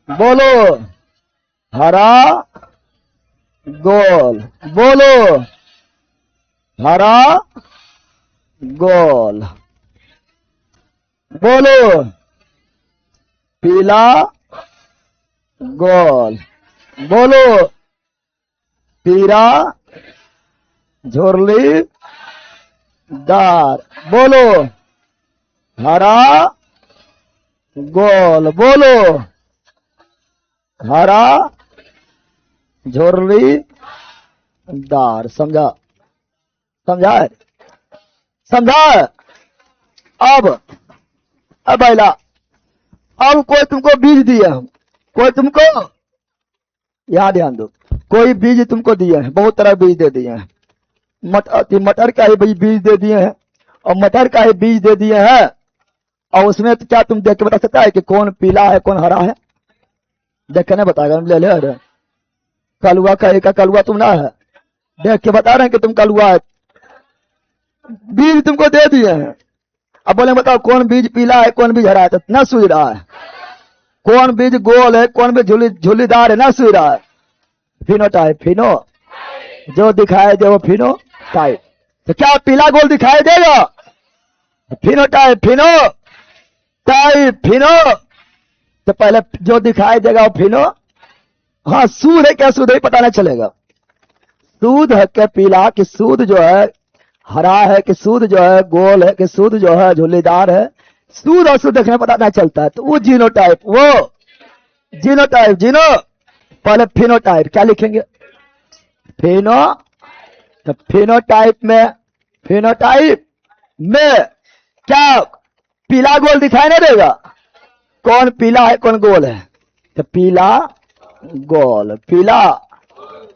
बोलो हरा गोल, बोलो हरा गोल, बोलो पीला गोल। बोलो, पीला झुर्ली दार। बोलो, हरा गोल। बोलो, हरा झुर्ली दार। समझा? समझा? समझा? अब बैला, अब कोई तुमको बीज दिया, कोई तुमको, यहाँ ध्यान दो, कोई बीज तुमको दिया है, बहुत तरह बीज दे दिए हैं। मटर का ही बीज दे दिए हैं और मटर का ही बीज दे दिए हैं, और उसमें तो क्या तुम देख के बता सकता है कि कौन पीला है कौन हरा है? देख के नहीं बताएगा, ले ले अरे कलुआ का कलुआ तुम ना है, देख के बता रहे हैं कि तुम कलुआ है। बीज तुमको दे दिए हैं, अब बोले बताओ कौन बीज पीला है कौन बीज हरा है? तो न सूझ रहा है। कौन बीज गोल है कौन बीज झुल्लीदार है? न सूझ रहा है। फिनोटाइप, फिनो जो दिखाई दे वो फिनोटाइप। तो क्या पीला गोल दिखाई देगा? Phenotype, Fino type, Fino. तो पहले जो दिखाई देगा वो फिनो। हाँ, सूद है क्या सूद है पता नहीं चलेगा। सूद है क्या पीला कि सूद जो है हरा है कि सूद जो है गोल है कि सूद जो है झुल्लीदार है? सूद और सूद देखने पता नहीं चलता है। तो वो जीनोटाइप, वो जीनोटाइप, जीनो पहले फिनोटाइप। क्या लिखेंगे? फिनो। तो फिनोटाइप में क्या पीला गोल दिखाई नहीं देगा? कौन पीला है कौन गोल है? तो पीला गोल। पीला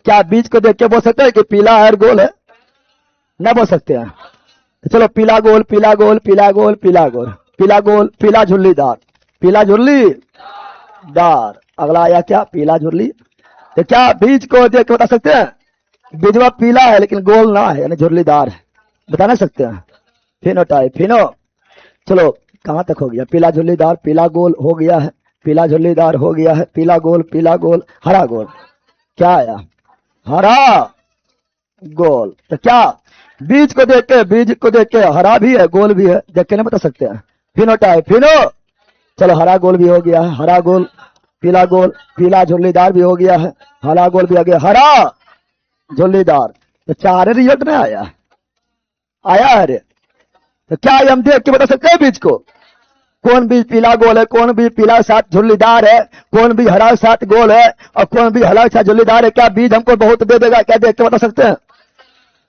क्या बीज को देख के बोल सकते हैं कि पीला है गोल है? न बोल सकते हैं। तो चलो, पीला गोल, पीला गोल, पीला गोल, पीला गोल, पीला गोल, पीला झुल्लीदार, पीला झुल्लीदार। अगला आया क्या? पीला झुर्ली। तो क्या बीज को देख के बता सकते हैं? बीजवा पीला है लेकिन गोल ना है, यानी झुर्लीदार है, बता नहीं सकते हैं। फिनोटाइप, फिनो। चलो, कहां तक हो गया? पीला झुल्लीदार, पीला गोल हो गया है, पीला झुल्लीदार हो गया है, पीला गोल, हरा गोल। क्या आया? हरा गोल। तो क्या बीज को देख के हरा भी है गोल भी है, देख के नहीं बता सकते हैं। फिनोटाइप, फिनो। चलो, हरा गोल भी हो गया है, हरा गोल, पीला झुल्लीदार भी हो गया है, हरा गोल भी आ गया, हरा झुल्लीदार। तो चार रिजल्ट में आया है रे। तो क्या हम देख के बता सकते हैं बीज को? कौन बीज पीला गोल है, कौन बीज पीला साथ झुल्लीदार है, कौन बीज हरा साथ गोल है और कौन बीज हरा साथ झुल्लीदार है? क्या बीज हमको बहुत दे देगा? क्या देख के बता सकते हैं?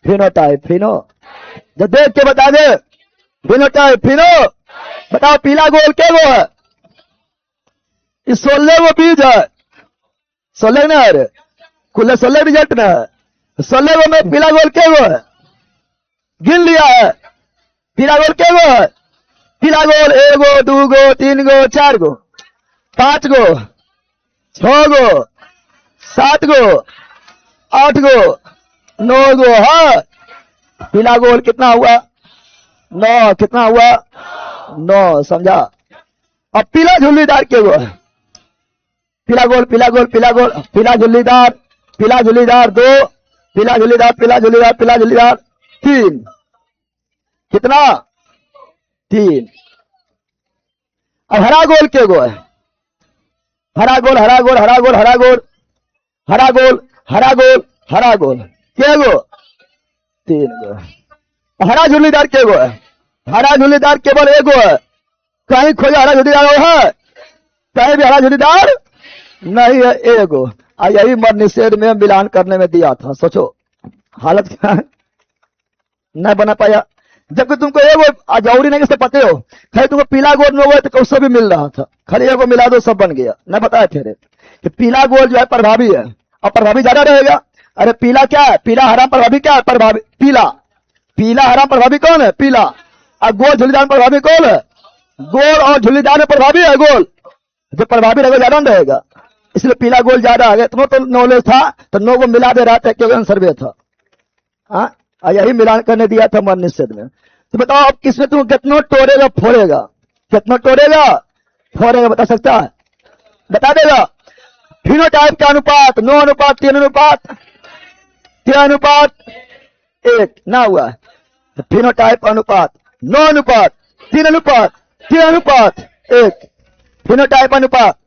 फिनोटाइप, फिनो। जब देख के बता दे, फिनोटाइप, फिनो। बताओ पीला गोल क्या वो है? इस 16 वो बीज है, 16 ना है, कुल 16 रिजल्ट ना है। 16 वो में पीला गोल क्या वो है? गिन लिया है। पीला गोल क्या वो है? पीला गोल 1 गो 2 गो 3 गो 4 गो 5 गो 6 गो 7 गो 8 गो 9 गो। हाँ, पीला गोल कितना हुआ? 9। कितना हुआ? 9। समझा? अब पीला झुल्लीदार क्या हुआ? पीला गोल, पीला गोल, पीला गोल, पीला झुल्लीदार 2, पीला झुल्लीदार 3। कितना? 3। अब हरा गोल क्या गो है? हरा गोल, हरा गोल, हरा गोल, हरा गोल, हरा गोल, हरा गोल, हरा गोल क्या गो? 3 गो। हरा झुल्लीदार क्या गो है? हरा झुल्लीदार केवल 1 गो है। कहीं खोजा हरा झुल्लीदार है? कहीं भी हरा झुल्लीदार नहीं है, 1 गो। यही मर निषेध में मिलान करने में दिया था। सोचो हालत क्या है, नहीं बना पाया। जबकि तुमको एगो जरूरी नहीं कि पते हो, खाली तुमको पीला गोल में हुआ तो उससे भी मिल रहा था, खाली एगो मिला दो सब बन गया। नहीं बताए थे कि पीला गोल जो है प्रभावी है और प्रभावी ज्यादा रहेगा। अरे पीला क्या है? पीला हरा प्रभावी क्या है? प्रभावी पीला हरा प्रभावी कौन है? पीला। और गोल झुल्लीदार प्रभावी कौन है? गोल। और झुल्लीदार में प्रभावी है गोल, जो प्रभावी रहेगा ज्यादा नहीं रहेगा, इसलिए पीला गोल ज्यादा आ गया। तुम्हें तो नॉलेज था तो 9 को मिला दे रहा था क्योंकि सर्वे था। हाँ, यही मिलान करने दिया था मन निषेध में। तो बताओ अब किसमें तुम कितना तोड़ेगा फोड़ेगा? कितना तोड़ेगा फोड़ेगा बता सकता है? बता देगा। फिनोटाइप का अनुपात 9 अनुपात 3 अनुपात 3 अनुपात 1 ना हुआ। तो फिनोटाइप अनुपात 9 अनुपात 3 अनुपात 3 अनुपात 1। फिनोटाइप अनुपात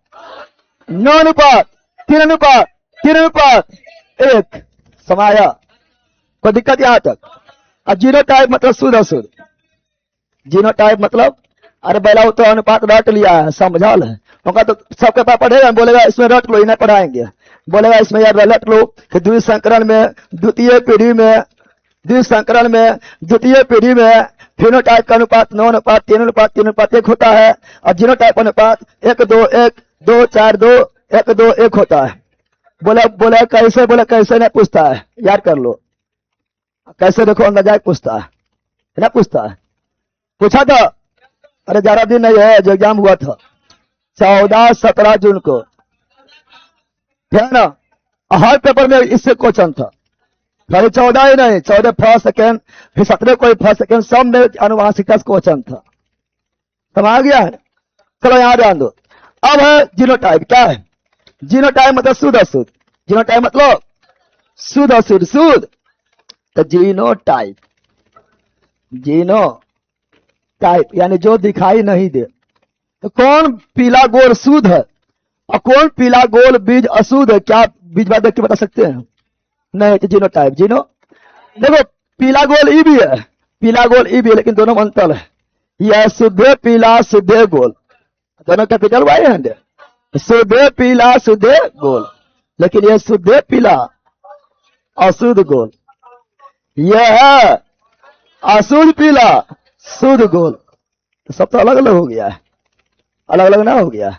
9 अनुपात 3 अनुपात 3 अनुपात 1 समाया। कोई दिक्कत यहां तक? और जीनोटाइप मतलब शुद्ध अशुद्ध। जीनोटाइप मतलब अरे बैला तो अनुपात रट लिया है, समझा है होगा तो सबके पास पढ़ेगा, बोलेगा इसमें रट लो, इन्हें पढ़ाएंगे। बोलेगा इसमें यार रट लो कि द्वितीय संकरण में द्वितीय पीढ़ी में द्वितीय संकरण में द्वितीय पीढ़ी में फिनोटाइप का अनुपात 9 अनुपात 3 अनुपात 3 अनुपात 1 होता है और जीनोटाइप अनुपात 1 2 1 2 4 2 1 2 1 होता है। बोला कैसे? बोला कैसे नहीं पूछता है, याद कर लो कैसे। देखो अंदाजा पूछता है ना, पूछता है। पूछा था अरे ज्यादा दिन नहीं है जो एग्जाम हुआ था 14-17 जून को, है ना। हर पेपर में इससे क्वेश्चन था, खाली 14 ही नहीं, 14 फर्स्ट सेकेंड फिर 17 कोई फर्स्ट सेकेंड सब में अनुवांशिक क्वेश्चन था। समझ गया है? चलो यहां ध्यान दो। अब है जीनोटाइप। क्या है जीनोटाइप? मतलब शुद्ध अशुद्ध। जीनोटाइप मतलब शुद्ध अशुद्ध। शुद्ध तो जीनोटाइप, जीनोटाइप यानी जो दिखाई नहीं दे। तो कौन पीला गोल शुद्ध है और कौन पीला गोल बीज अशुद्ध है? क्या बीज बात देख के बता सकते हैं? नहीं तो जीनोटाइप। देखो पीला गोल ई भी है, पीला गोल ई भी है, लेकिन दोनों में अंतर है। यह शुद्ध पीला शुद्ध गोल, दोनों कैपिटल वाई है। शुद्ध पीला शुद्ध गोल, लेकिन यह शुद्ध पीला अशुद्ध गोल, यह है अशुद्ध पीला शुद्ध गोल। तो सब तो अलग अलग हो गया है, अलग अलग ना हो गया।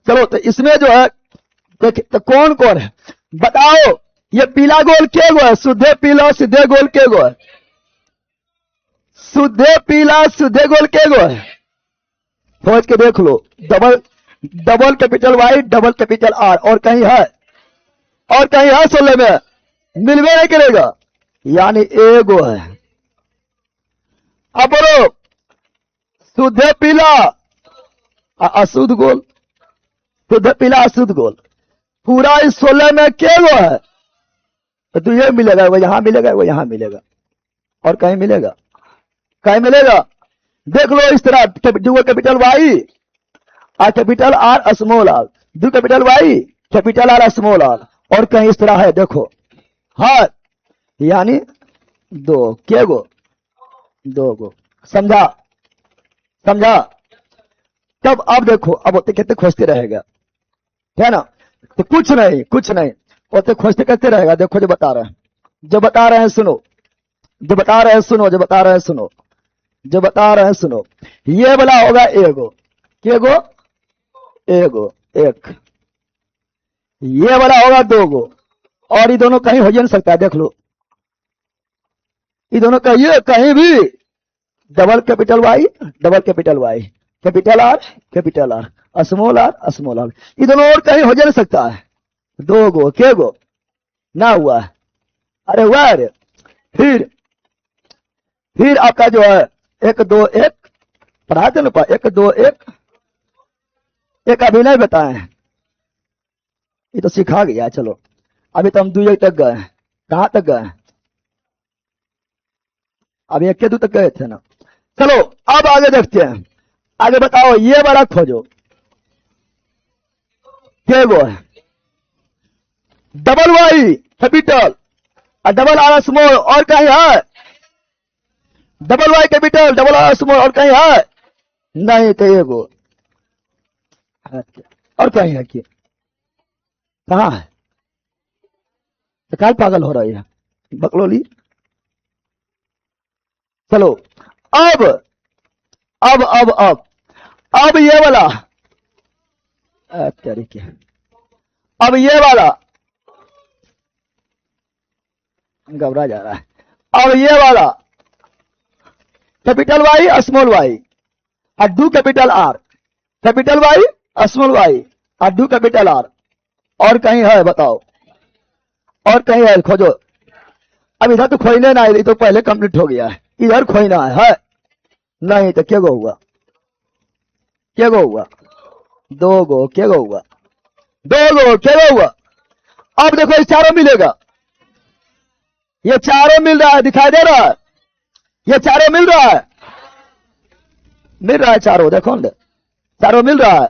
चलो तो इसमें जो है देखिए तो कौन कौन है बताओ। ये पीला गोल के गो है? शुद्ध पीला शुद्ध गोल के गो है? शुद्ध पीला शुद्ध गोल के गो है? खोज के देख लो। Double capital Y double capital R. और कहीं है? और कहीं है? 16 में मिलवे नहीं करेगा, यानी एगो है। अब बोलो शुद्ध पीला अशुद्ध गोल, शुद्ध पीला अशुद्ध गोल पूरा इस 16 में के गो है? तो ये मिलेगा, वो यहां मिलेगा, वो यहां मिलेगा, और कहीं मिलेगा? कहीं मिलेगा? देख लो इस तरह दो कैपिटल वाई और कैपिटल आर स्मॉल आर, दो capital Y capital R small R, और कहीं इस तरह है। देखो हाँ, यानी दो के गो? दो गो। समझा? समझा? तब अब देखो, अब होते कहते खोजते रहेगा, है ना। तो कुछ नहीं होते खोजते कहते रहेगा। देखो जो बता रहे हैं, जो बता रहे हैं सुनो, जो बता रहे हैं सुनो, जो बता रहे हैं सुनो, जो बता रहे हैं सुनो। ये वाला होगा एगो, के गो? एगो एक। ये वाला होगा दो गो, और ये दोनों कहीं हो ही नहीं सकता है। देख लो ये दोनों कहीं भी double capital Y double capital Y capital R small R, ये दोनों और कहीं हो जा नहीं सकता है। दो गो के गो ना हुआ है? अरे हुआ है। फिर आपका जो है 1 2 1 पढ़ा थे ना, 1 2 1 एक अभी नहीं बताए हैं, ये तो सिखा गया। चलो अभी तो हम 2 तक गए हैं। कहां तक गए हैं? अभी 1 2 तक गए थे ना। चलो अब आगे देखते हैं। आगे बताओ, ये वाला खोजो के गो है? डबल वाई कैपिटल और डबल आर स्मॉल, और कहीं है? Double Y capital double R small, और कहीं है? नहीं तो ये गो। और कहीं है कि कहां है? तो क्या पागल हो रही है बकलोली। चलो अब ये वाला तरीके, अब ये वाला घबरा जा रहा है। अब ये वाला कैपिटल वाई स्मॉल वाई और डू capital R, capital Y small Y और डू कैपिटल आर, और कहीं है? बताओ और कहीं है? खोजो। अब इधर तो खोजने ना, ये तो पहले कंप्लीट हो गया है, इधर खोजना है। नहीं तो क्या गो हुआ? क्या गो हुआ? दो गो। क्या गो हुआ? दो गो। क्या गो हुआ? अब देखो ये चारों मिलेगा, ये चारों मिल रहा है, दिखाई दे रहा है? ये चारों मिल रहा है, मिल रहा है चारों। देखो चारों मिल रहा है,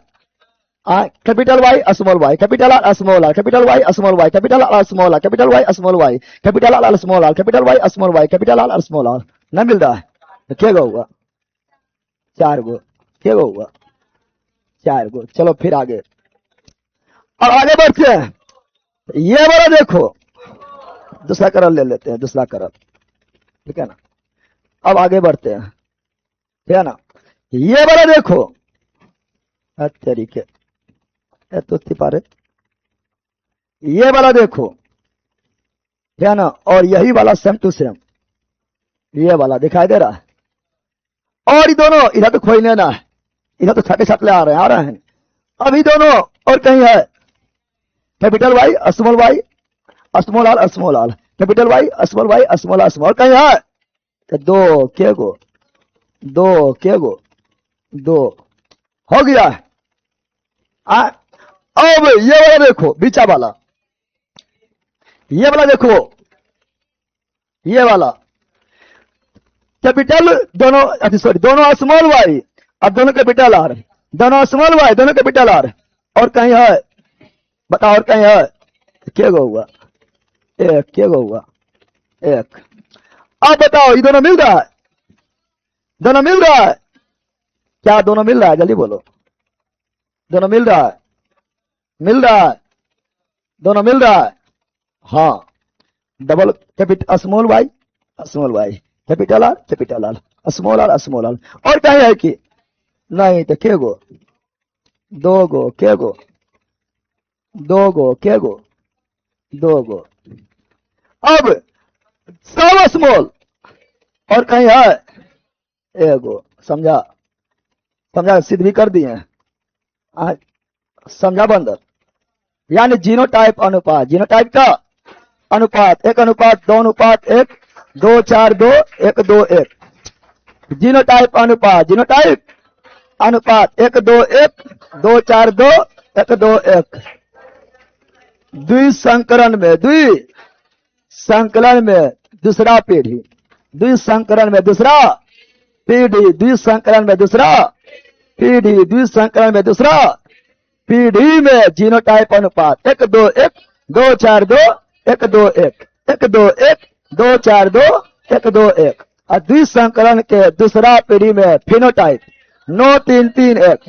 capital Y small Y, capital R small R, capital Y small Y, capital R small R, capital Y small Y, capital R small R, capital Y small Y, capital R small R. नहीं मिल रहा है तो क्या होगा? 4 गो। क्या होगा? 4 गो। चलो फिर आगे, अब आगे बढ़ते हैं। ये वाला देखो, दूसरा करल ले लेते हैं, दूसरा करल, ठीक है ना। अब आगे बढ़ते हैं, ठीक है ना। ये वाला देखो, तरीके तो पारे, ये वाला देखो, ठीक है ना। और यही वाला सेम टू सेम, ये वाला दिखाई दे रहा है। और ये दोनों इधर तो खोई लेना है, इधर तो छठे छठले आ रहे हैं। अभी दोनों और कहीं है, capital Y small Y small R small R, capital Y small Y small R small, कहीं है तो 2 के गो, 2 के गो, 2 हो गया है। अब ये वाला देखो, बीचा वाला, ये वाला देखो, ये वाला कैपिटल दोनों, सॉरी दोनों स्मॉल वाई, अब दोनों कैपिटल आर, दोनों स्मॉल वाई, दोनों कैपिटल आर। और कहीं है बताओ, और कहीं है? क्या हुआ? 1, क्या हुआ? 1। अब बताओ, ये दोनों मिल रहा है? दोनों मिल रहा है क्या? दोनों मिल रहा है? जल्दी बोलो, दोनों मिल रहा है? मिल रहा है, दोनों मिल रहा है। हाँ, double capital small Y small Y, capital R small R. और क्या है कि नहीं तो के गो? 2 गो, के गो? 2 गो, के गो? 2 गो। अब सब स्मॉल, और कहीं है 1 गो। समझा? समझा? सिद्ध भी कर दिए, समझा बंदर? यानी जीनोटाइप अनुपात, जीनोटाइप का अनुपात 1 अनुपात 2 अनुपात 1, 2 4 2 1 2 1। जीनोटाइप अनुपात, जीनोटाइप अनुपात 1 2 1, 2 4 2 1 2 1। द्विसंकरण में, द्विसंकलन में दूसरा पीढ़ी, द्विसंकरण में दूसरा पीढ़ी, द्विसंकरण में दूसरा पीढ़ी, द्विसंकरण में दूसरा पीढ़ी में जीनोटाइप अनुपात 1 2 1, 2 4 2 1 2 1, 1 2 1, 2 4 2 1 2 1। और द्विसंकरण के दूसरा पीढ़ी में फिनोटाइप 9 3 3 1,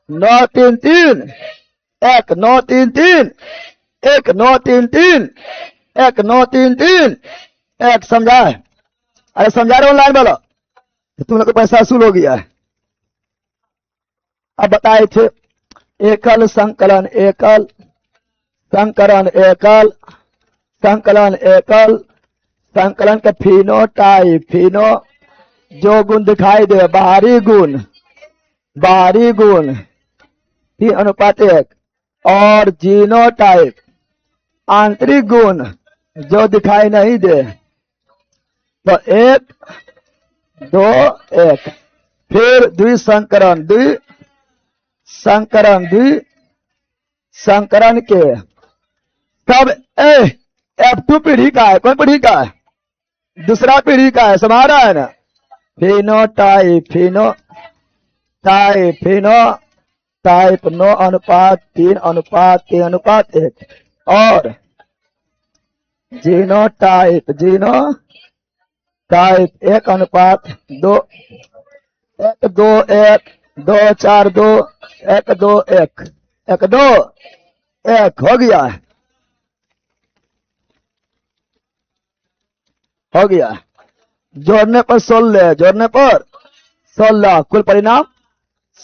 9 3 3 1, 9 3 3 1, 9 3 3 1, 9 3 3 1। समझा है? अरे समझा रहे हो ऑनलाइन वाला? तुम लोग को पैसा वसूल हो गया है। अब बताए थे एकल संकलन, एकल संकलन, एकल संकलन, एकल संकलन के फिनोटाइप, फिनो जो गुण दिखाई दे, बाहरी गुण, बाहरी गुण 3 अनुपात 1, और जीनोटाइप आंतरिक गुण जो दिखाई नहीं दे, तो 1 2 1। फिर द्विसंकरण, द्विसंकरण, द्विसंकरण के सब F2 पीढ़ी का है। कौन पीढ़ी का है? दूसरा पीढ़ी का है। समझ रहा है ना? फिनोटाइप, फिनोटाइप, फिनोटाइप 9 अनुपात 3 अनुपात 3 अनुपात 1, और जीनोटाइप, जीनोटाइप 1 अनुपात 2, 1 2 1, 2 4 2 1 2 1, 1 2 1। हो गया है, हो गया। जोड़ने पर 16, जोड़ने पर 16, कुल परिणाम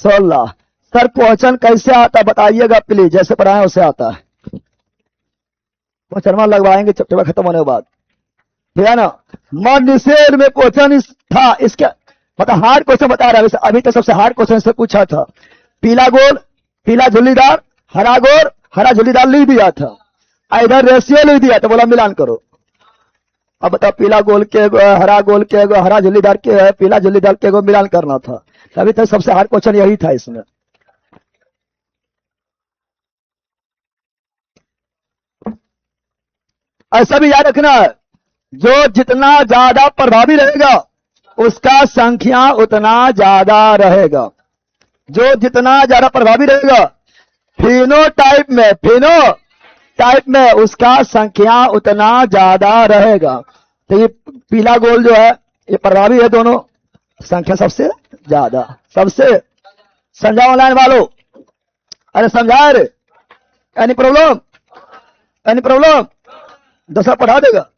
16। सर क्वेश्चन कैसे आता बताइएगा प्लीज, जैसे पढ़ाए वैसे आता है। क्वेश्चन लगवाएंगे चैप्टर खत्म होने के बाद, ठीक है ना। मद निषेध में क्वेश्चन था, इसके मतलब हार्ड क्वेश्चन बता रहा है। अभी तक सबसे हार्ड क्वेश्चन से पूछा था। पीला गोल, पीला झुल्लीदार, हरा गोल, हरा झुल्लीदार लिख दिया था। इधर रेशियो लिख दिया था, बोला मिलान करो। अब बताओ, पीला गोल के हरा गोल के हरा झुल्लीदार के पीला झुल्लीदार के मिलान करना था। अभी तक सबसे हार्ड क्वेश्चन यही था इसमें। ऐसा भी याद रखना है, जो जितना ज्यादा प्रभावी रहेगा उसका संख्या उतना ज्यादा रहेगा। जो जितना ज्यादा प्रभावी रहेगा फिनोटाइप में, फिनोटाइप में उसका संख्या उतना ज्यादा रहेगा। तो ये पीला गोल जो है ये प्रभावी है, दोनों संख्या सबसे ज्यादा, सबसे। समझा ऑनलाइन वालों? अरे समझा रे? Any problem? Any problem? दूसरा पढ़ा देगा?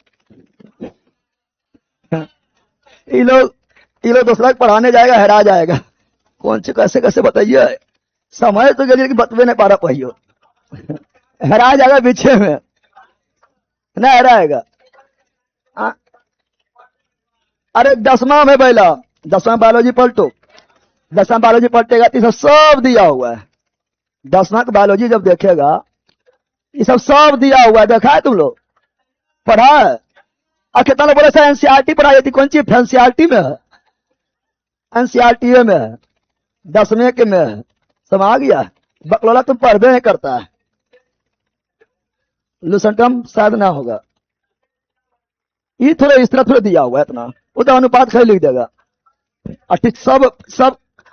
ये लोग दूसरा पढ़ाने जाएगा, हैरा जाएगा। कौन से कैसे कैसे बताइए, समय तो गली की बतवे नहीं पा रहा पहियो। हैरा जाएगा पीछे में ना, हैराएगा। अरे 10वां में पहला 10वां बायोलॉजी पलटो, 10वां बायोलॉजी पलटेगा तो सब दिया हुआ है। 10वां का बायोलॉजी जब देखेगा ये सब दिया हुआ है, देखा है तुम लोग? पढ़ा है? कितना लोग बोले सर एनसीईआरटी पढ़ाई थी, कौन सी एनसीईआरटी में है? एनसीईआरटी में है, 10वें के में है। समझ गया? बकलोला तुम पढ़बे नहीं करता है, लुसेंटम शायद ना होगा। ये थोड़ा इस तरह थोड़ा दिया हुआ है, इतना वो तो अनुपात खाली लिख देगा। सब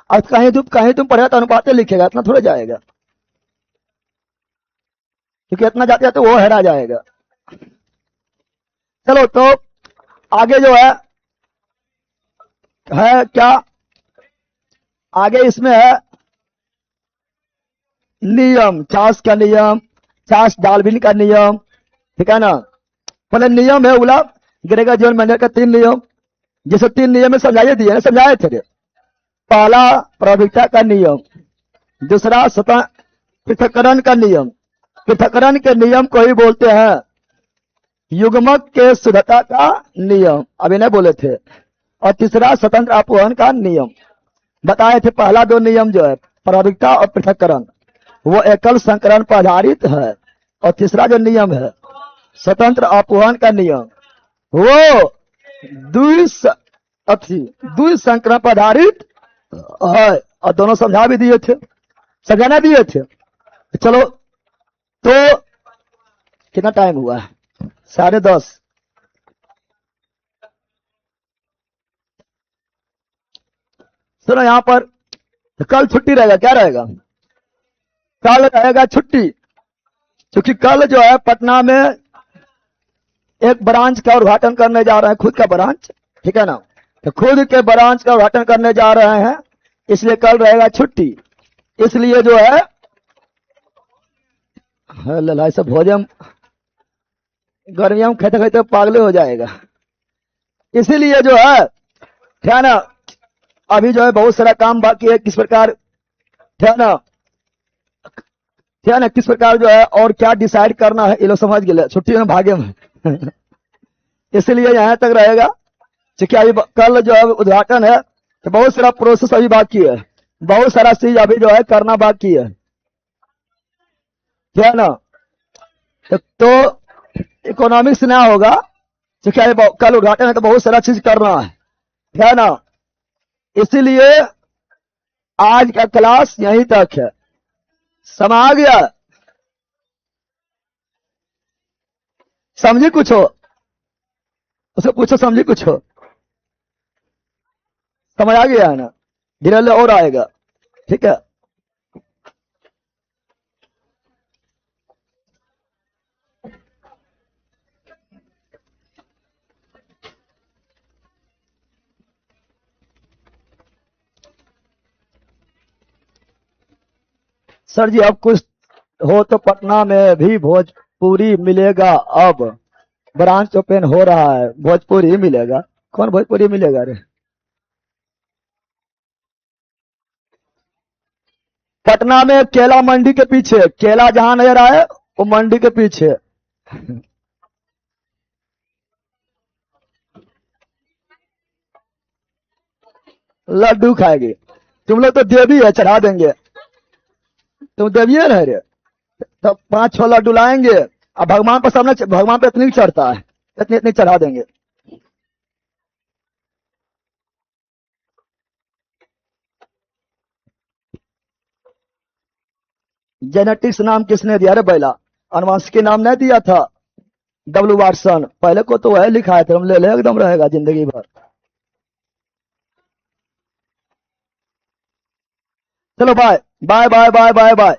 कहीं तुम पढ़ेगा तो अनुपात लिखेगा, इतना थोड़ा जाएगा, क्योंकि इतना जाते जाते वो हैरा जाएगा। चलो तो आगे जो है क्या, आगे इसमें है नियम, चार्ल्स का नियम, चार्ल्स डार्विन का नियम, ठीक है ना। पहले नियम है बोला ग्रेगर जॉन मेंडल का 3 नियम, जैसे 3 नियम में समझाइए दिए ना, समझाए थे। पहला प्रायोगिकता का नियम, दूसरा स्वतः पृथक्करण का नियम, पृथक्करण के नियम को ही बोलते हैं युग्मक के शुद्धता का नियम, अभी नहीं बोले थे। और तीसरा स्वतंत्र अपवहन का नियम बताए थे। पहला 2 नियम जो है प्रायोगिकता और पृथक्करण वो एकल संकरण पर आधारित है, और तीसरा जो नियम है स्वतंत्र अपवहन का नियम वो द्वि संकरण पर आधारित है, और दोनों समझा भी दिए थे, समझाना दिए थे। चलो तो कितना टाइम हुआ है? 10:30। सुनो यहां पर कल छुट्टी रहेगा, क्या रहेगा? कल रहेगा छुट्टी, क्योंकि कल जो है पटना में एक ब्रांच का उद्घाटन करने जा रहे हैं, खुद का ब्रांच, ठीक है ना। तो खुद के ब्रांच का उद्घाटन करने जा रहे हैं, इसलिए कल रहेगा छुट्टी। इसलिए जो है ललाई से भोजन गर्मियों में खाते खाते पागले हो जाएगा। इसीलिए जो है ना, अभी जो है बहुत सारा काम बाकी है, किस प्रकार ना, किस प्रकार जो है और क्या डिसाइड करना है, ये लोग समझ गए छुट्टी में भागे में। इसलिए यहां तक रहेगा, क्योंकि अभी कल जो है उद्घाटन है, तो बहुत सारा प्रोसेस अभी बाकी है, बहुत सारा चीज अभी जो है करना बाकी है, क्या ना। तो इकोनॉमिक्स ना होगा, क्योंकि कल उद्घाटन है तो बहुत सारा चीज करना है ना। इसीलिए आज का क्लास यहीं तक है, समझ गया? समझी कुछ हो? उसे पूछो समझी कुछ हो? समझ आ गया है ना? धीरे और आएगा, ठीक है। सर जी अब कुछ हो तो पटना में भी भोजपुरी मिलेगा, अब ब्रांच ओपन हो रहा है, भोजपुरी मिलेगा। कौन भोजपुरी मिलेगा रे? पटना में केला मंडी के पीछे, केला जहां नजर आए वो मंडी के पीछे। लड्डू खाएगी? तुम लोग तो देवी है, चढ़ा देंगे। तुम देवी है ना रे, तो 5-6 लड्डू लाएंगे, अब भगवान पर सामने, भगवान पे इतनी चढ़ता है, इतनी इतनी चढ़ा देंगे। जेनेटिक्स नाम किसने दिया रे बैला? अनुवांशिकी नाम नहीं दिया था डब्ल्यू वाटसन? पहले को तो वह लिखा है, हम ले ले एकदम रहेगा जिंदगी भर। चलो bye bye bye bye bye bye.